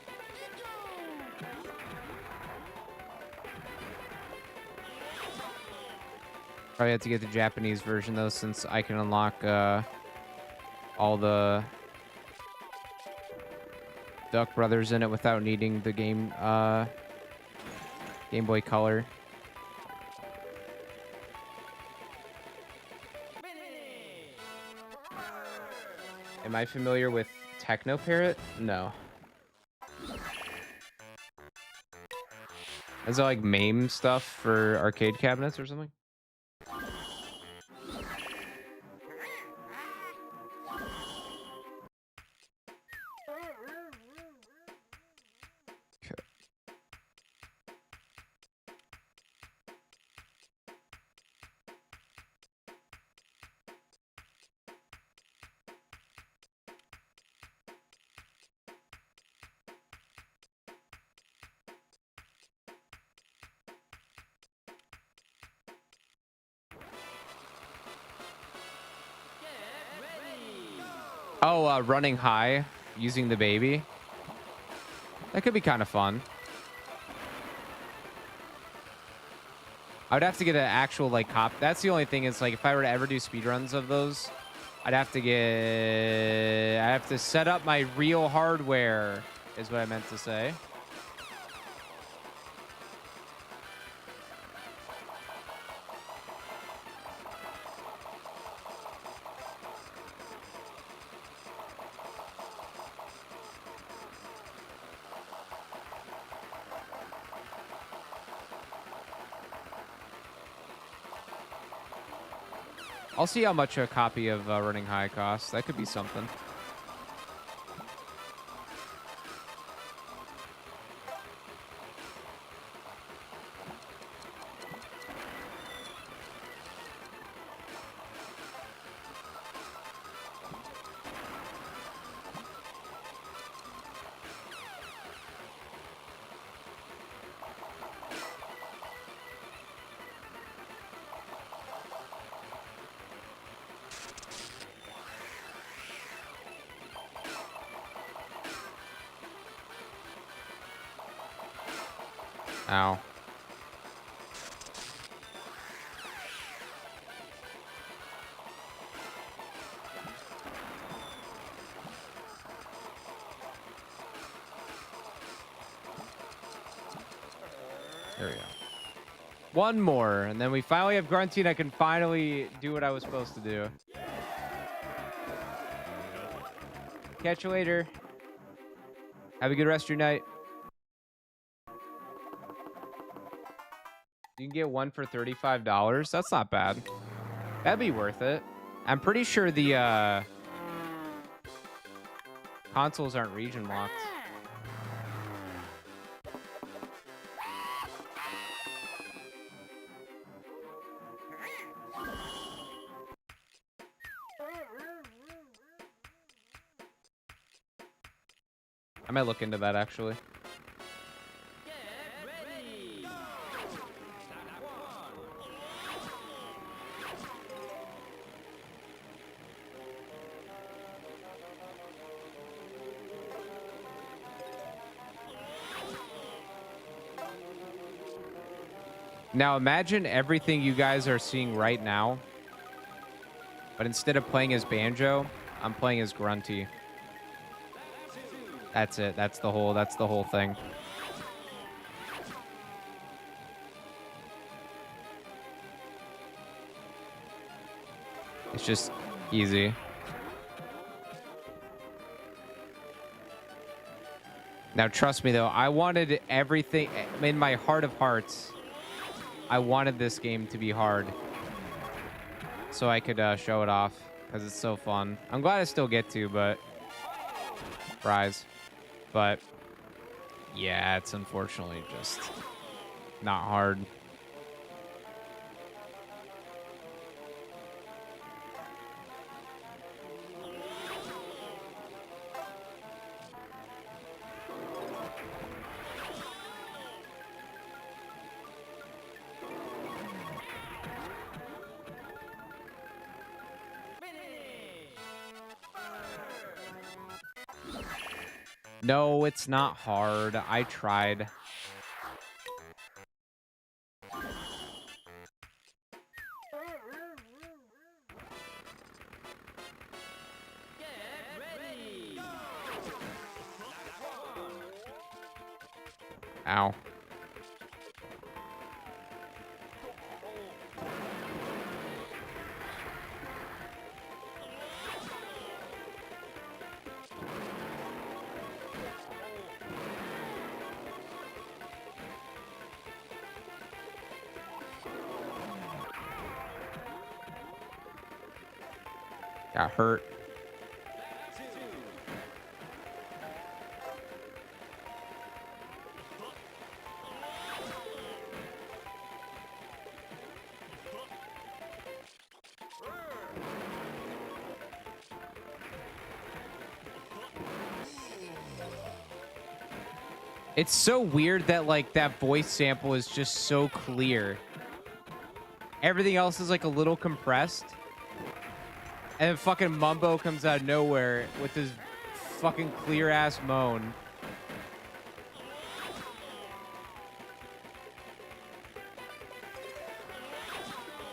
Probably have to get the Japanese version though, since I can unlock all the Duck Brothers in it without needing the Game Boy Color. Am I familiar with Techno Parrot? No. Is that like MAME stuff for arcade cabinets or something? Oh, running high using the baby. That could be kind of fun. I would have to get an actual like cop. That's the only thing is like if I were to ever do speedruns of those, I have to set up my real hardware is what I meant to say. I'll see how much a copy of Running High costs. That could be something. Ow. There we go. One more, and then we finally have Grunty, I can finally do what I was supposed to do. Catch you later. Have a good rest of your night. You can get one for $35. That's not bad. That'd be worth it. I'm pretty sure the consoles aren't region locked. I might look into that actually. Now imagine everything you guys are seeing right now, but instead of playing as Banjo, I'm playing as Grunty. That's it. That's the whole thing. It's just easy. Now, trust me, though, I wanted everything in my heart of hearts. I wanted this game to be hard so I could show it off because it's so fun. I'm glad I still get to, but fries. But yeah, it's unfortunately just not hard. No, it's not hard. I tried. Ow. Got hurt. It's so weird that like that voice sample is just so clear. Everything else is like a little compressed. And then fucking Mumbo comes out of nowhere with his fucking clear ass moan.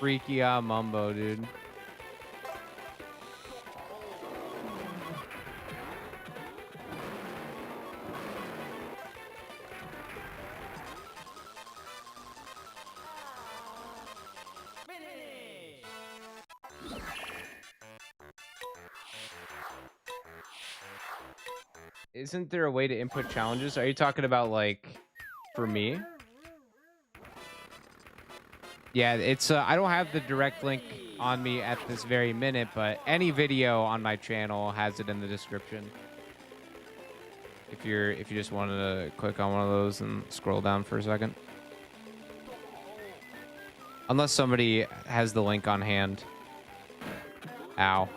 Freaky out Mumbo, dude. Isn't there a way to input challenges? Are you talking about like for me? Yeah, it's I don't have the direct link on me at this very minute, but any video on my channel has it in the description. If you just wanted to click on one of those and scroll down for a second. Unless somebody has the link on hand. Ow.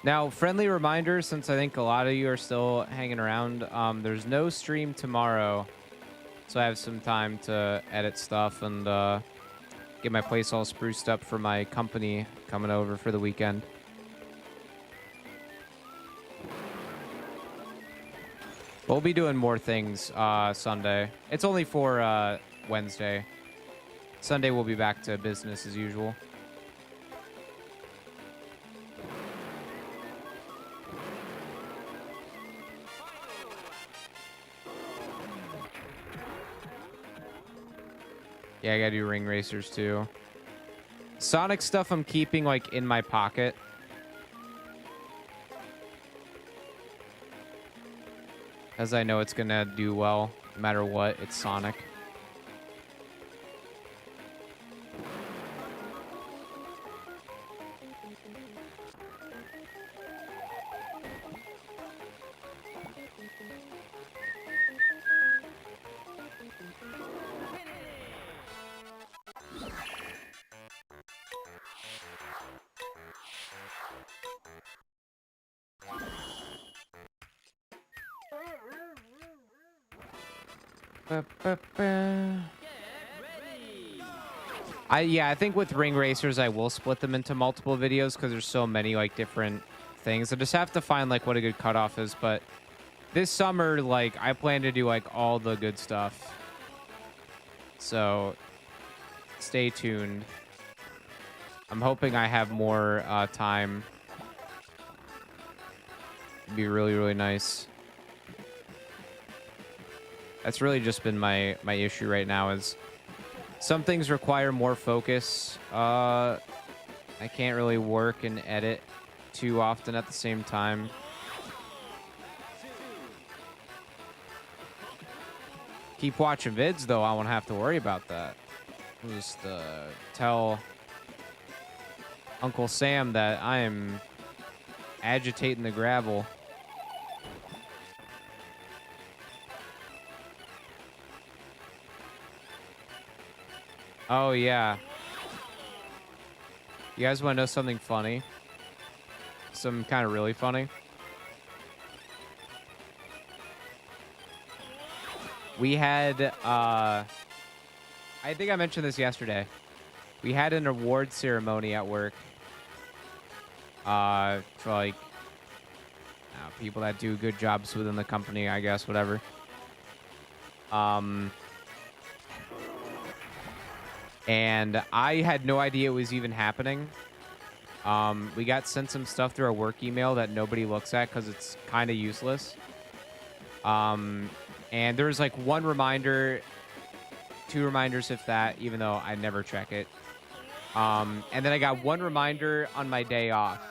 Now, friendly reminder, since I think a lot of you are still hanging around, there's no stream tomorrow, so I have some time to edit stuff and get my place all spruced up for my company coming over for the weekend. We'll be doing more things Sunday. It's only for Wednesday. Sunday we'll be back to business as usual. Yeah, I gotta do ring racers too. Sonic stuff I'm keeping like in my pocket. As I know it's gonna do well, no matter what, it's Sonic. I think with ring racers I will split them into multiple videos because there's so many like different things. I just have to find like what a good cutoff is. But this summer, like I plan to do like all the good stuff. So stay tuned. I'm hoping I have more time. It'd be really, really nice. That's really just been my issue right now is some things require more focus. I can't really work and edit too often at the same time. Keep watching vids though, I won't have to worry about that. Just tell Uncle Sam that I am agitating the gravel. Oh, yeah. You guys want to know something funny? Something kind of really funny? We had, I think I mentioned this yesterday. We had an award ceremony at work. For like, people that do good jobs within the company, I guess, whatever. And I had no idea it was even happening. We got sent some stuff through our work email that nobody looks at because it's kind of useless. And there was like one reminder, 2 reminders if that, even though I never check it. And then I got 1 reminder on my day off.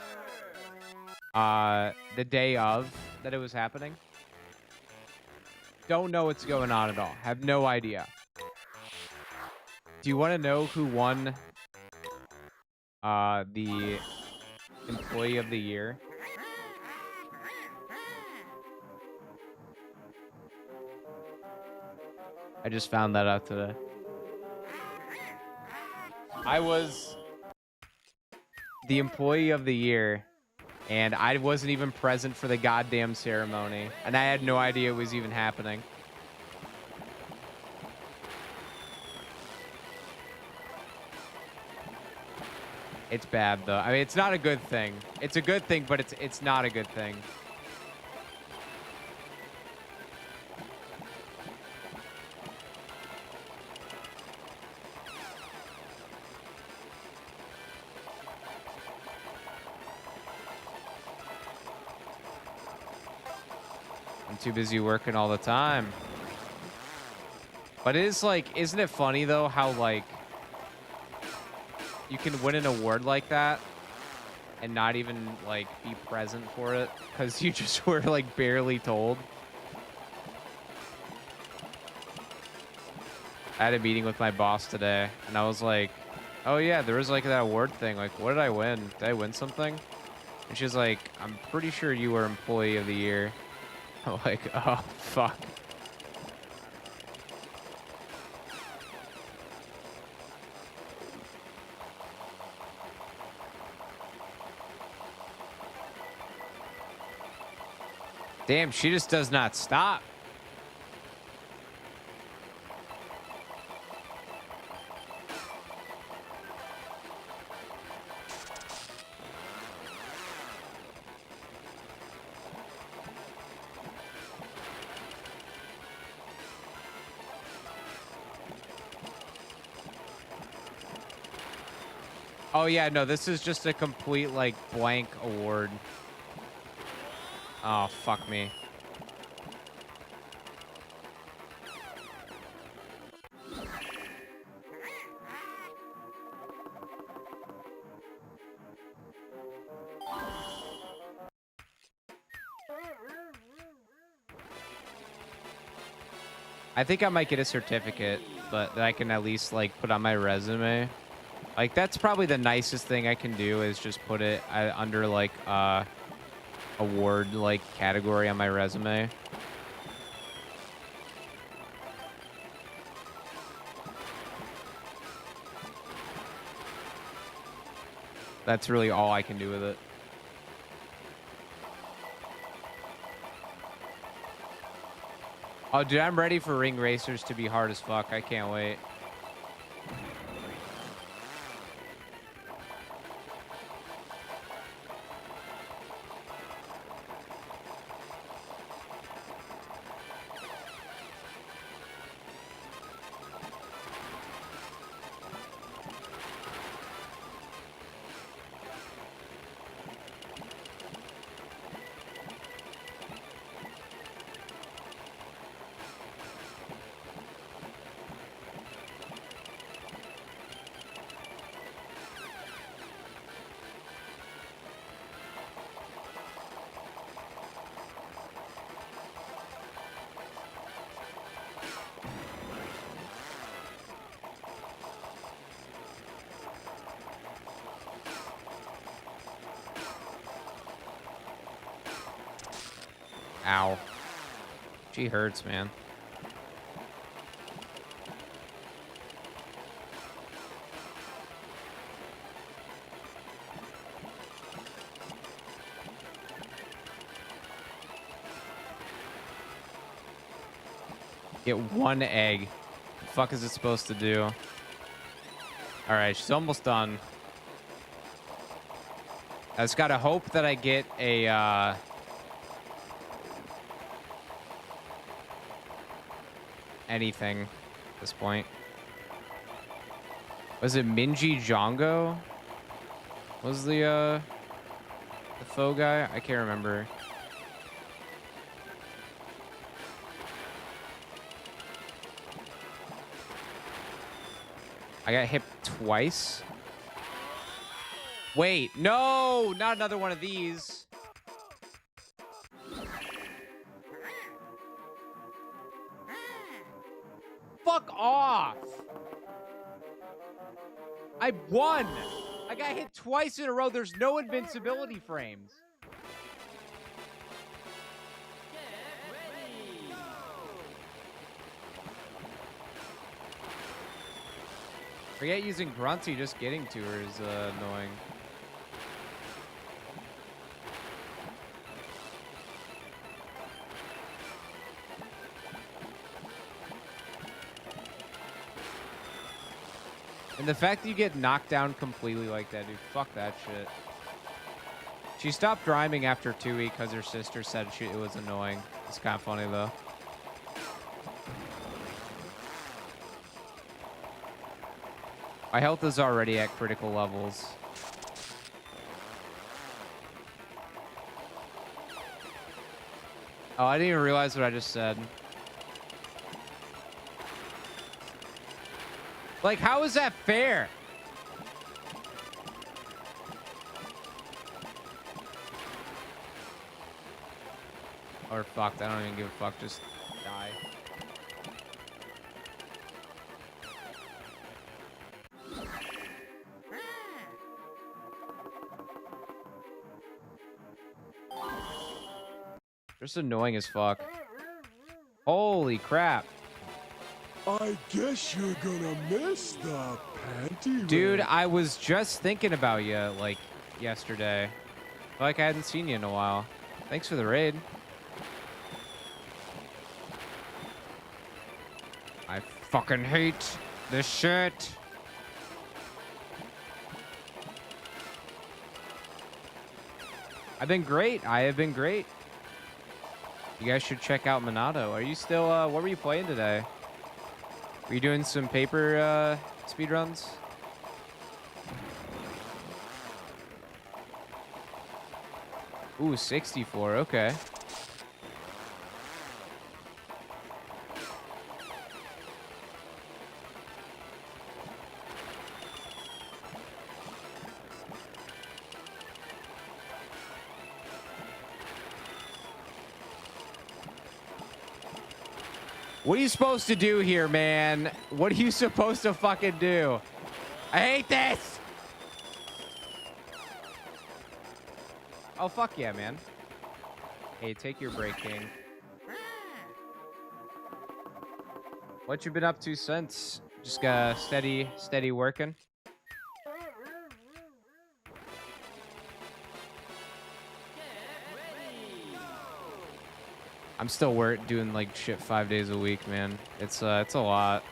The day of that it was happening. Don't know what's going on at all. Have no idea. Do you want to know who won the Employee of the Year? I just found that out today. I was the Employee of the Year, and I wasn't even present for the goddamn ceremony, and I had no idea it was even happening. It's bad, though. I mean, it's not a good thing. It's a good thing, but it's not a good thing. I'm too busy working all the time. But it is like, isn't it funny, though, how, like, you can win an award like that and not even, like, be present for it because you just were, like, barely told. I had a meeting with my boss today, and I was like, oh, yeah, there was, like, that award thing. Like, what did I win? Did I win something? And she's like, I'm pretty sure you were Employee of the Year. I'm like, oh, fuck. Damn, she just does not stop. Oh, yeah, no, this is just a complete, like, blank award. Oh, fuck me. I think I might get a certificate, but that I can at least, like, put on my resume. Like, that's probably the nicest thing I can do is just put it under, like, award, like, category on my resume. That's really all I can do with it. Oh, dude, I'm ready for ring racers to be hard as fuck. I can't wait. Ow. She hurts, man. Get one egg. The fuck is it supposed to do? All right, she's almost done. I just gotta hope that I get a anything at this point. Was it Minji Jongo? Was the faux guy? I can't remember. I got hit twice. Wait, no, not another one of these. Fuck off. I won. I got hit twice in a row. There's no invincibility frames. Forget using Grunty, just getting to her is annoying. And the fact that you get knocked down completely like that, dude, fuck that shit. She stopped rhyming after 2 weeks because her sister said it was annoying. It's kind of funny, though. My health is already at critical levels. Oh, I didn't even realize what I just said. Like, how is that fair? Or fucked. I don't even give a fuck. Just die. Just annoying as fuck. Holy crap. I guess you're gonna miss the panty Dude, raid. I was just thinking about you, like, yesterday. Like I hadn't seen you in a while. Thanks for the raid. I fucking hate this shit. I've been great. I have been great. You guys should check out Monado. Are you still, what were you playing today? Were you doing some paper, speedruns? Ooh, 64, okay. What are you supposed to do here, man? What are you supposed to fucking do? I hate this! Oh, fuck yeah, man. Hey, take your break, King. What you been up to since? Just steady working? I'm still doing like shit 5 days a week, man. It's a lot.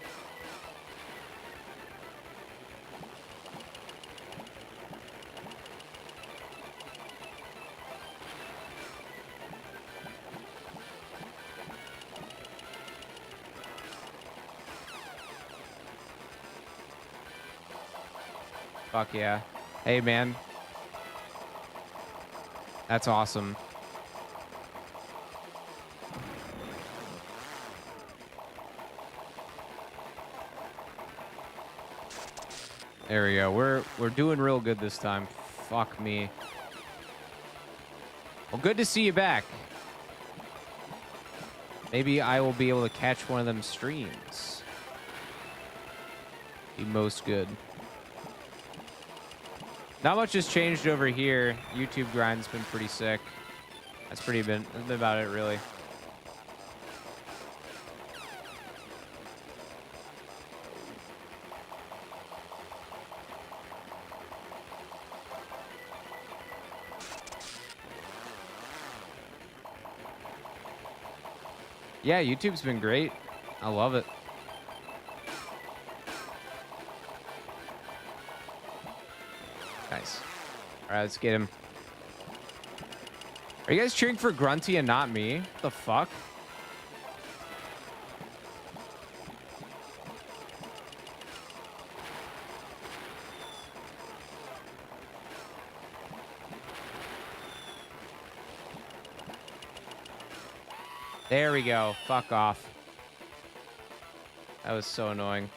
Fuck yeah. Hey, man. That's awesome. There we go. We're doing real good this time. Fuck me. Well, good to see you back. Maybe I will be able to catch one of them streams. Be most good. Not much has changed over here. YouTube grind's been pretty sick. That's been about it, really. Yeah, YouTube's been great. I love it. Nice. All right, let's get him. Are you guys cheering for Grunty and not me? What the fuck? There we go. Fuck off. That was so annoying.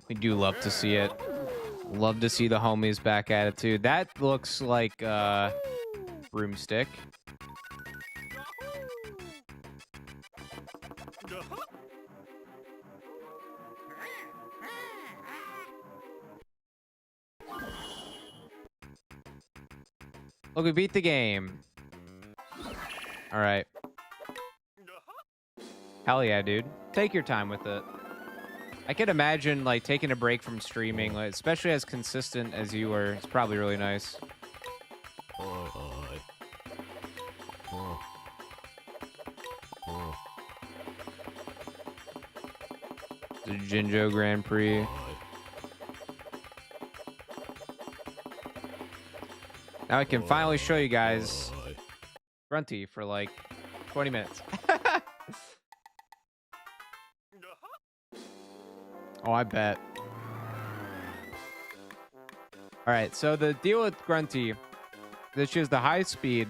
We do love to see it. Love to see the homies back at it too. That looks like broomstick. Look, we beat the game. All right. Hell yeah, dude. Take your time with it. I can imagine like taking a break from streaming, like, especially as consistent as you were. It's probably really nice. The Jinjo Grand Prix. Now I can finally show you guys Grunty for like 20 minutes. Oh, I bet. All right, so the deal with Grunty, this is the high speed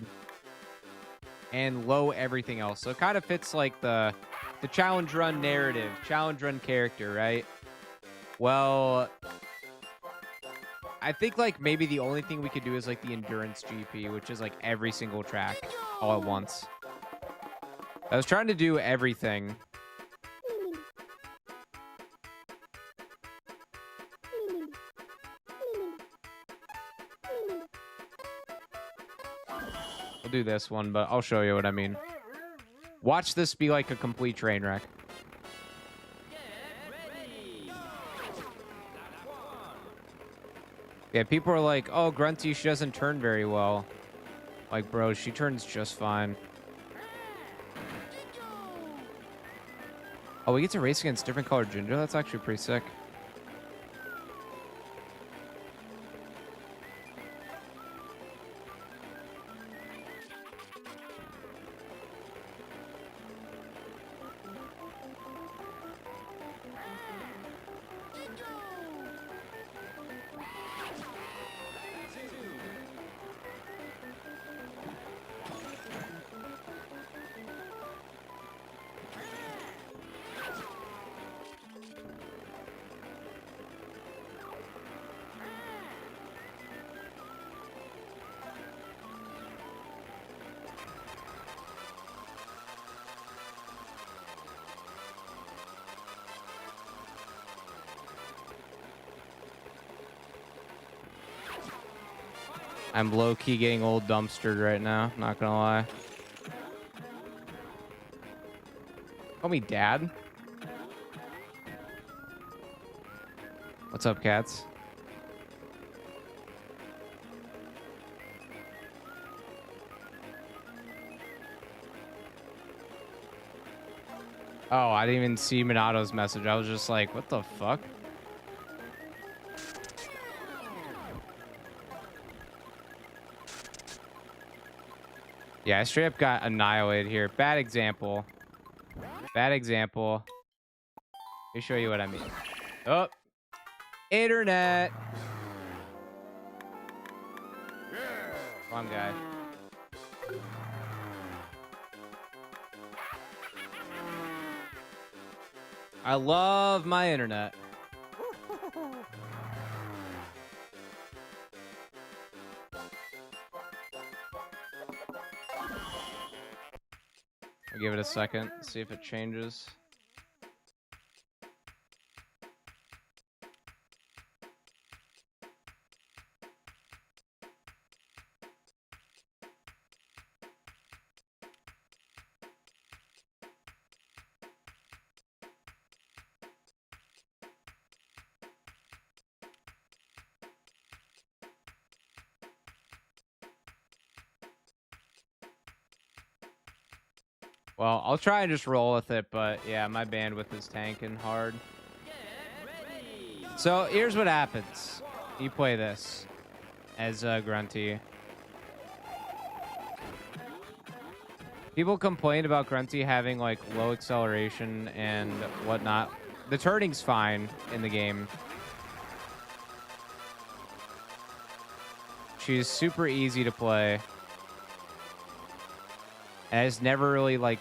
and low everything else. So it kind of fits like the challenge run narrative, challenge run character, right? Well, I think like maybe the only thing we could do is like the endurance GP, which is like every single track all at once. I was trying to do everything. I'll do this one, but I'll show you what I mean. Watch this be like a complete train wreck. Yeah, people are like, oh, Grunty, she doesn't turn very well. Like, bro, she turns just fine. Oh, we get to race against different colored Jinjo? That's actually pretty sick. I'm low-key getting old dumpstered right now, not gonna lie. Call me Dad. What's up, cats? Oh, I didn't even see Minato's message. I was just like, what the fuck? Yeah, I straight up got annihilated here. Bad example. Bad example. Let me show you what I mean. Oh, internet. Wrong guy. I love my internet. I'll give it a second, see if it changes. Well, I'll try and just roll with it, but yeah, my bandwidth is tanking hard. So here's what happens. You play this as Grunty. People complain about Grunty having like low acceleration and whatnot. The turning's fine in the game. She's super easy to play. And it's never really like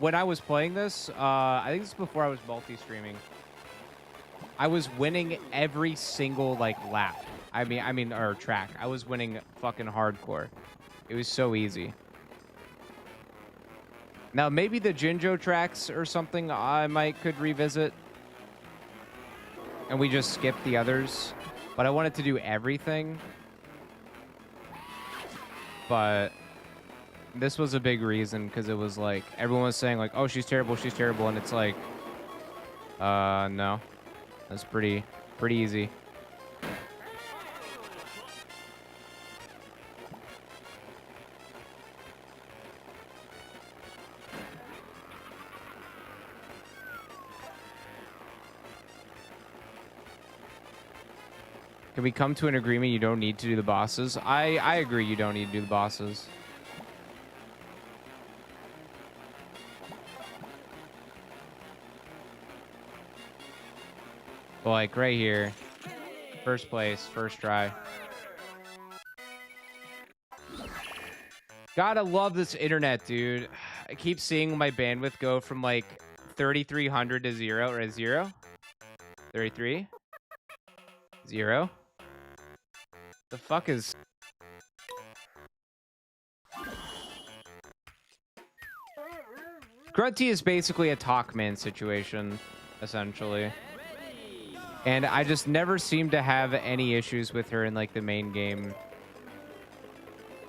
when I was playing this, I think this is before I was multi-streaming. I was winning every single like lap. Or track. I was winning fucking hardcore. It was so easy. Now maybe the Jinjo tracks or something I could revisit. And we just skip the others. But I wanted to do everything. But this was a big reason because it was like everyone was saying like, oh, she's terrible, and it's like no. That's pretty easy. Can we come to an agreement you don't need to do the bosses? I agree you don't need to do the bosses. But like right here, first place, first try. Gotta love this internet, dude. I keep seeing my bandwidth go from like 3,300 to 0 or 0. 33. 0. The fuck is... Grunty is basically a Pac-Man situation, essentially. And I just never seem to have any issues with her in like the main game.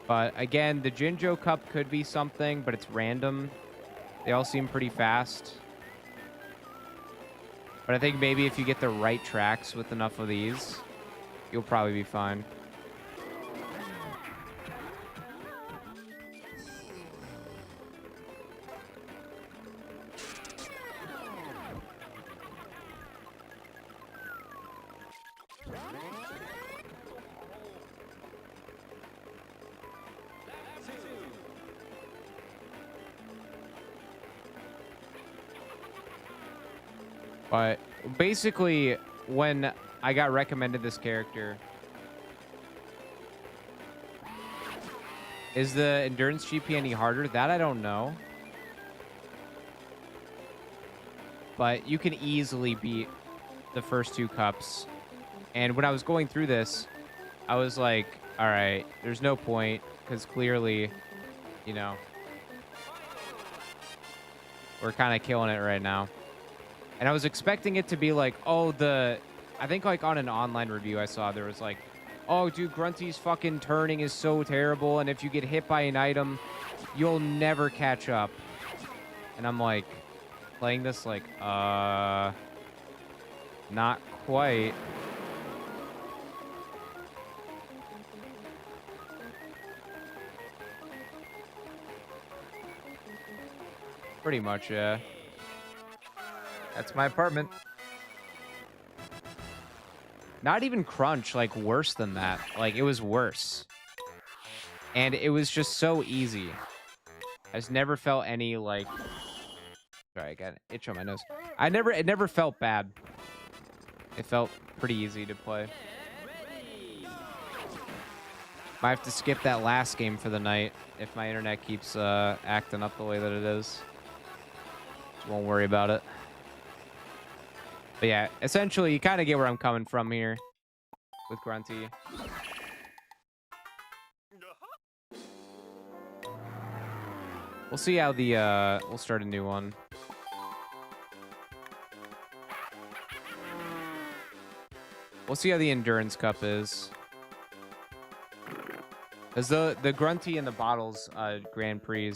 But again, the Jinjo Cup could be something, but it's random. They all seem pretty fast. But I think maybe if you get the right tracks with enough of these, you'll probably be fine. But basically, when I got recommended this character, is the endurance GP any harder? That I don't know. But you can easily beat the first two cups. And when I was going through this, I was like, all right, there's no point because clearly, you know, we're kind of killing it right now. And I was expecting it to be like, oh, I think like on an online review I saw, there was like, oh, dude, Grunty's fucking turning is so terrible. And if you get hit by an item, you'll never catch up. And I'm like, playing this like, not quite. Pretty much, yeah. That's my apartment. Not even crunch, like worse than that. Like it was worse. And it was just so easy. I just never felt any like sorry, I got an itch on my nose. It never felt bad. It felt pretty easy to play. Might have to skip that last game for the night if my internet keeps acting up the way that it is. Just won't worry about it. But yeah, essentially, you kind of get where I'm coming from here with Grunty. We'll see how the we'll start a new one. We'll see how the Endurance Cup is. Because the Grunty and the Bottles Grand Prix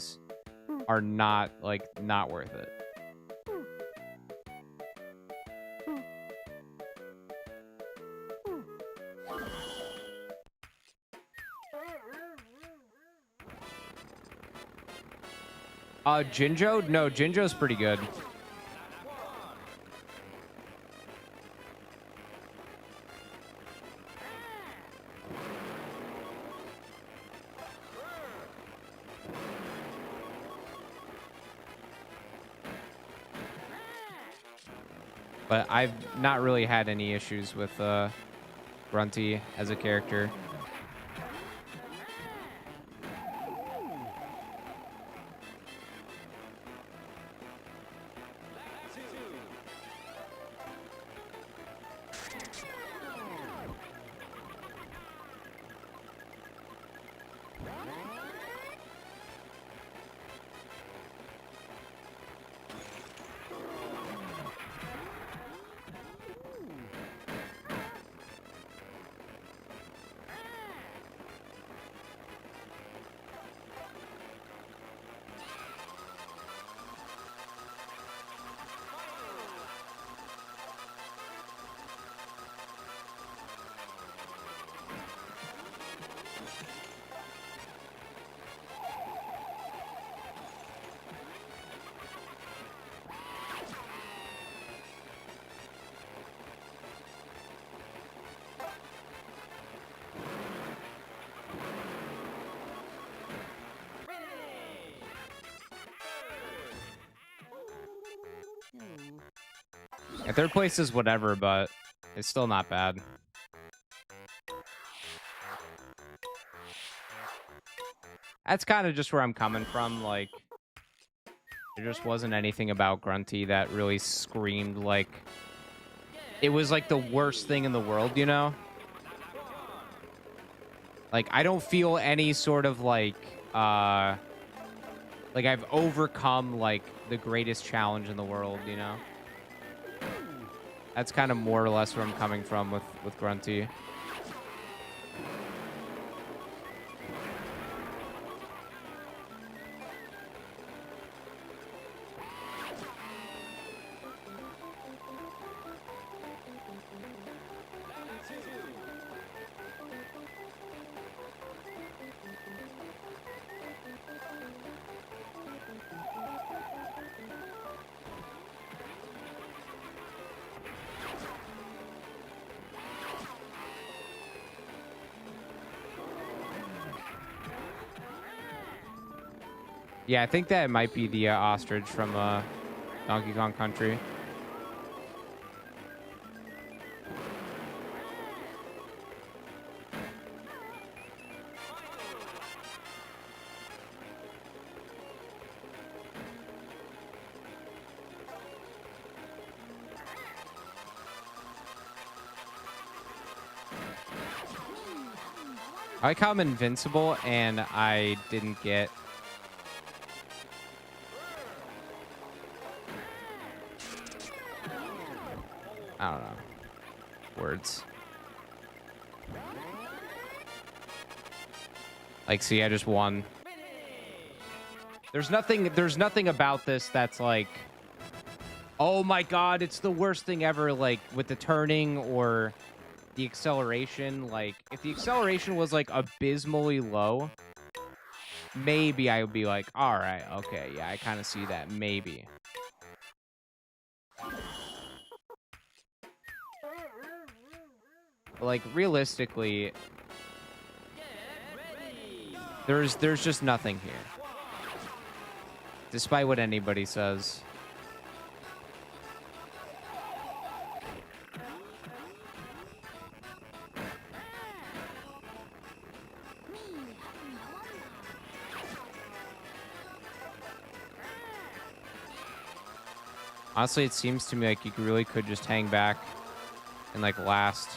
are not worth it. Jinjo? No, Jinjo's pretty good. But I've not really had any issues with Grunty as a character. Yeah, third place is whatever, but it's still not bad. That's kind of just where I'm coming from. Like, there just wasn't anything about Grunty that really screamed like it was like the worst thing in the world, you know? Like, I don't feel any sort of like I've overcome like the greatest challenge in the world, you know? That's kind of more or less where I'm coming from with Grunty. Yeah, I think that might be the ostrich from Donkey Kong Country. I like how I'm invincible and I didn't get... I don't know. Words. Like, see, I just won. There's nothing about this that's like, oh my god, it's the worst thing ever, like, with the turning or the acceleration. Like, if the acceleration was, like, abysmally low, maybe I would be like, alright, okay, yeah, I kind of see that, maybe. like realistically, there's just nothing here, despite what anybody says. Honestly, it seems to me like you really could just hang back and like last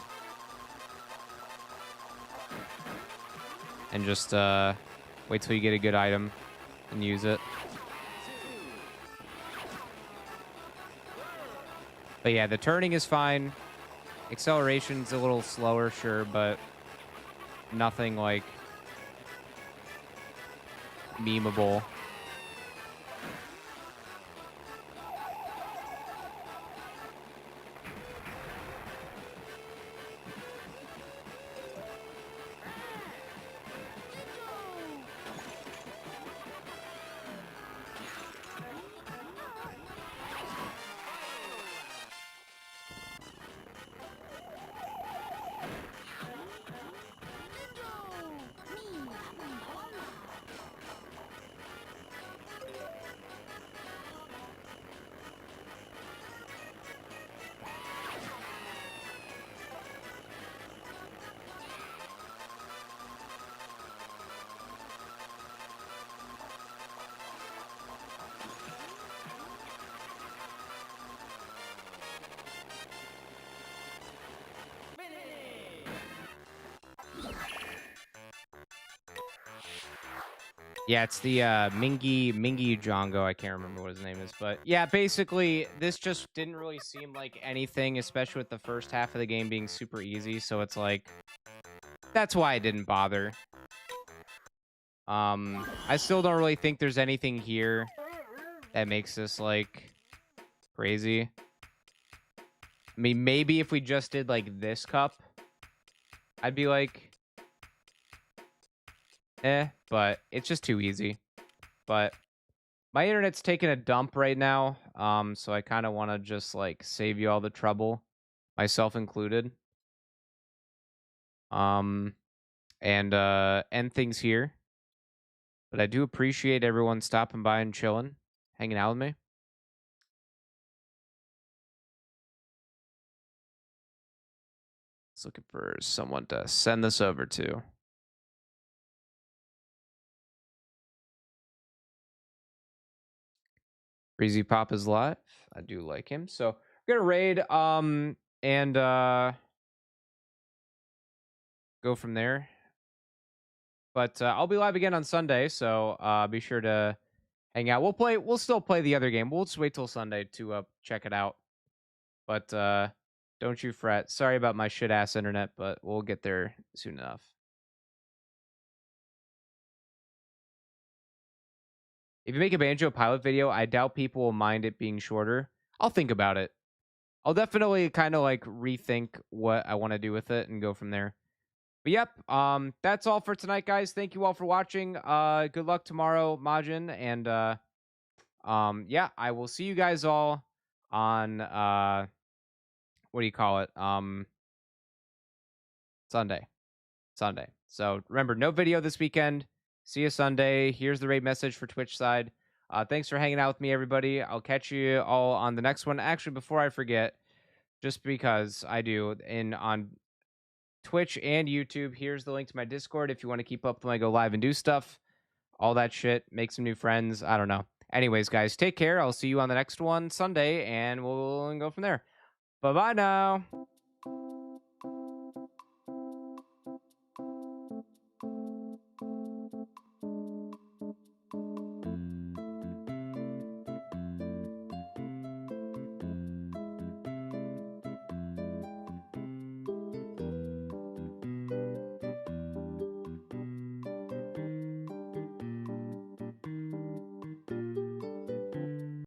and just wait till you get a good item and use it. But yeah, the turning is fine. Acceleration's a little slower, sure, but nothing like memeable. Yeah, it's the Mingy Jongo. I can't remember what his name is, but yeah, basically this just didn't really seem like anything, especially with the first half of the game being super easy. So it's like that's why I didn't bother. I still don't really think there's anything here that makes this like crazy. I mean, maybe if we just did like this cup, I'd be like, but it's just too easy. But my internet's taking a dump right now, so I kind of want to just like save you all the trouble, myself included. Um, and end things here. But I do appreciate everyone stopping by and chilling, hanging out with me. Just looking for someone to send this over to. Breezy Pop is live. I do like him. So we're gonna raid and go from there. But I'll be live again on Sunday, so be sure to hang out. We'll still play the other game. We'll just wait till Sunday to check it out. But don't you fret. Sorry about my shit ass internet, but we'll get there soon enough. If you make a Banjo pilot video, I doubt people will mind it being shorter. I'll think about it. I'll definitely kind of like rethink what I want to do with it and go from there. But yep, that's all for tonight, guys. Thank you all for watching. Good luck tomorrow, Majin, and yeah, I will see you guys all on what do you call it? Sunday. So remember, no video this weekend. See you Sunday. Here's the raid message for Twitch side. Thanks for hanging out with me, everybody. I'll catch you all on the next one. Actually, before I forget, just because I do, on Twitch and YouTube, here's the link to my Discord if you want to keep up when I go live and do stuff. All that shit. Make some new friends. I don't know. Anyways, guys, take care. I'll see you on the next one Sunday, and we'll go from there. Bye-bye now.